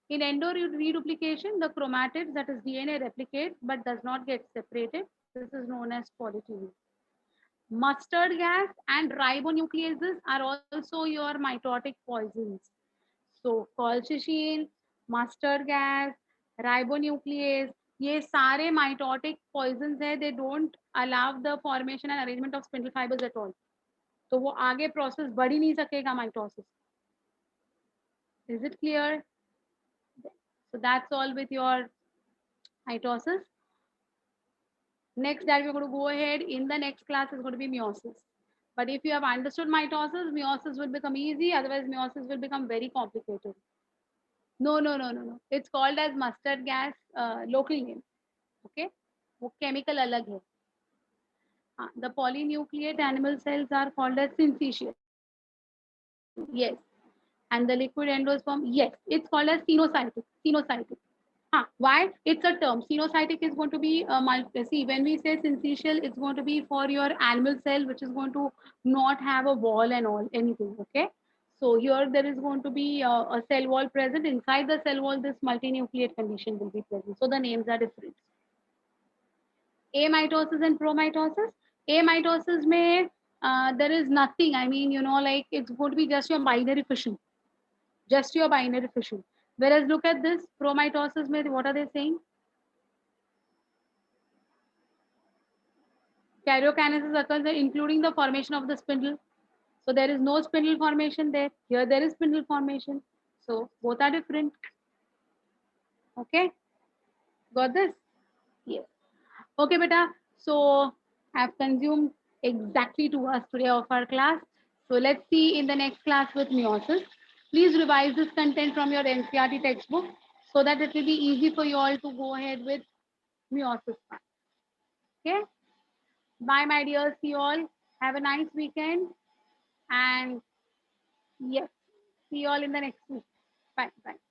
In endoreduplication, the chromatids, that is DNA, replicate but does not get separated. This is known as polytene. Mustard gas and ribonucleases are also your mitotic poisons. So colchicine, mustard gas, ribonuclease, ये सारे mitotic poisons है. They don't allow the formation and arrangement of spindle fibers at all. तो वो आगे process बढ़ ही नहीं सकेगा mitosis. Is it clear? So that's all with your mitosis. Next that we're going to go ahead in the next class is going to be meiosis. But if you have understood mitosis, meiosis will become easy. Otherwise, meiosis will become very complicated. No, no, no, no, no. It's called as mustard gas local name. Okay, वो chemical अलग है. The polynucleate animal cells are called as syncytial. Yes, and the liquid endosperm. Yes, it's called as cenocytic. Cenocytic. Why? It's a term. Cenocytic is going to be see, when we say syncytial, it's going to be for your animal cell, which is going to not have a wall and all anything. Okay. So here there is going to be a cell wall present. Inside the cell wall, this multinucleate condition will be present. So the names are different. Amitosis and promitosis. Amitosis may there is nothing. I mean, like it's going to be just your binary fission. Just your binary fission. Whereas look at this promitosis, what are they saying? Karyokinesis occurs including the formation of the spindle. So there is no spindle formation there. Here there is spindle formation. So both are different. Okay, got this? Yes. Okay, beta. So I've consumed exactly 2 hours today of our class. So let's see in the next class with meiosis. Please revise this content from your NCERT textbook so that it will be easy for you all to go ahead with meiosis part. Okay. Bye, my dears. See you all. Have a nice weekend. And yes, see you all in the next week. Bye. Bye.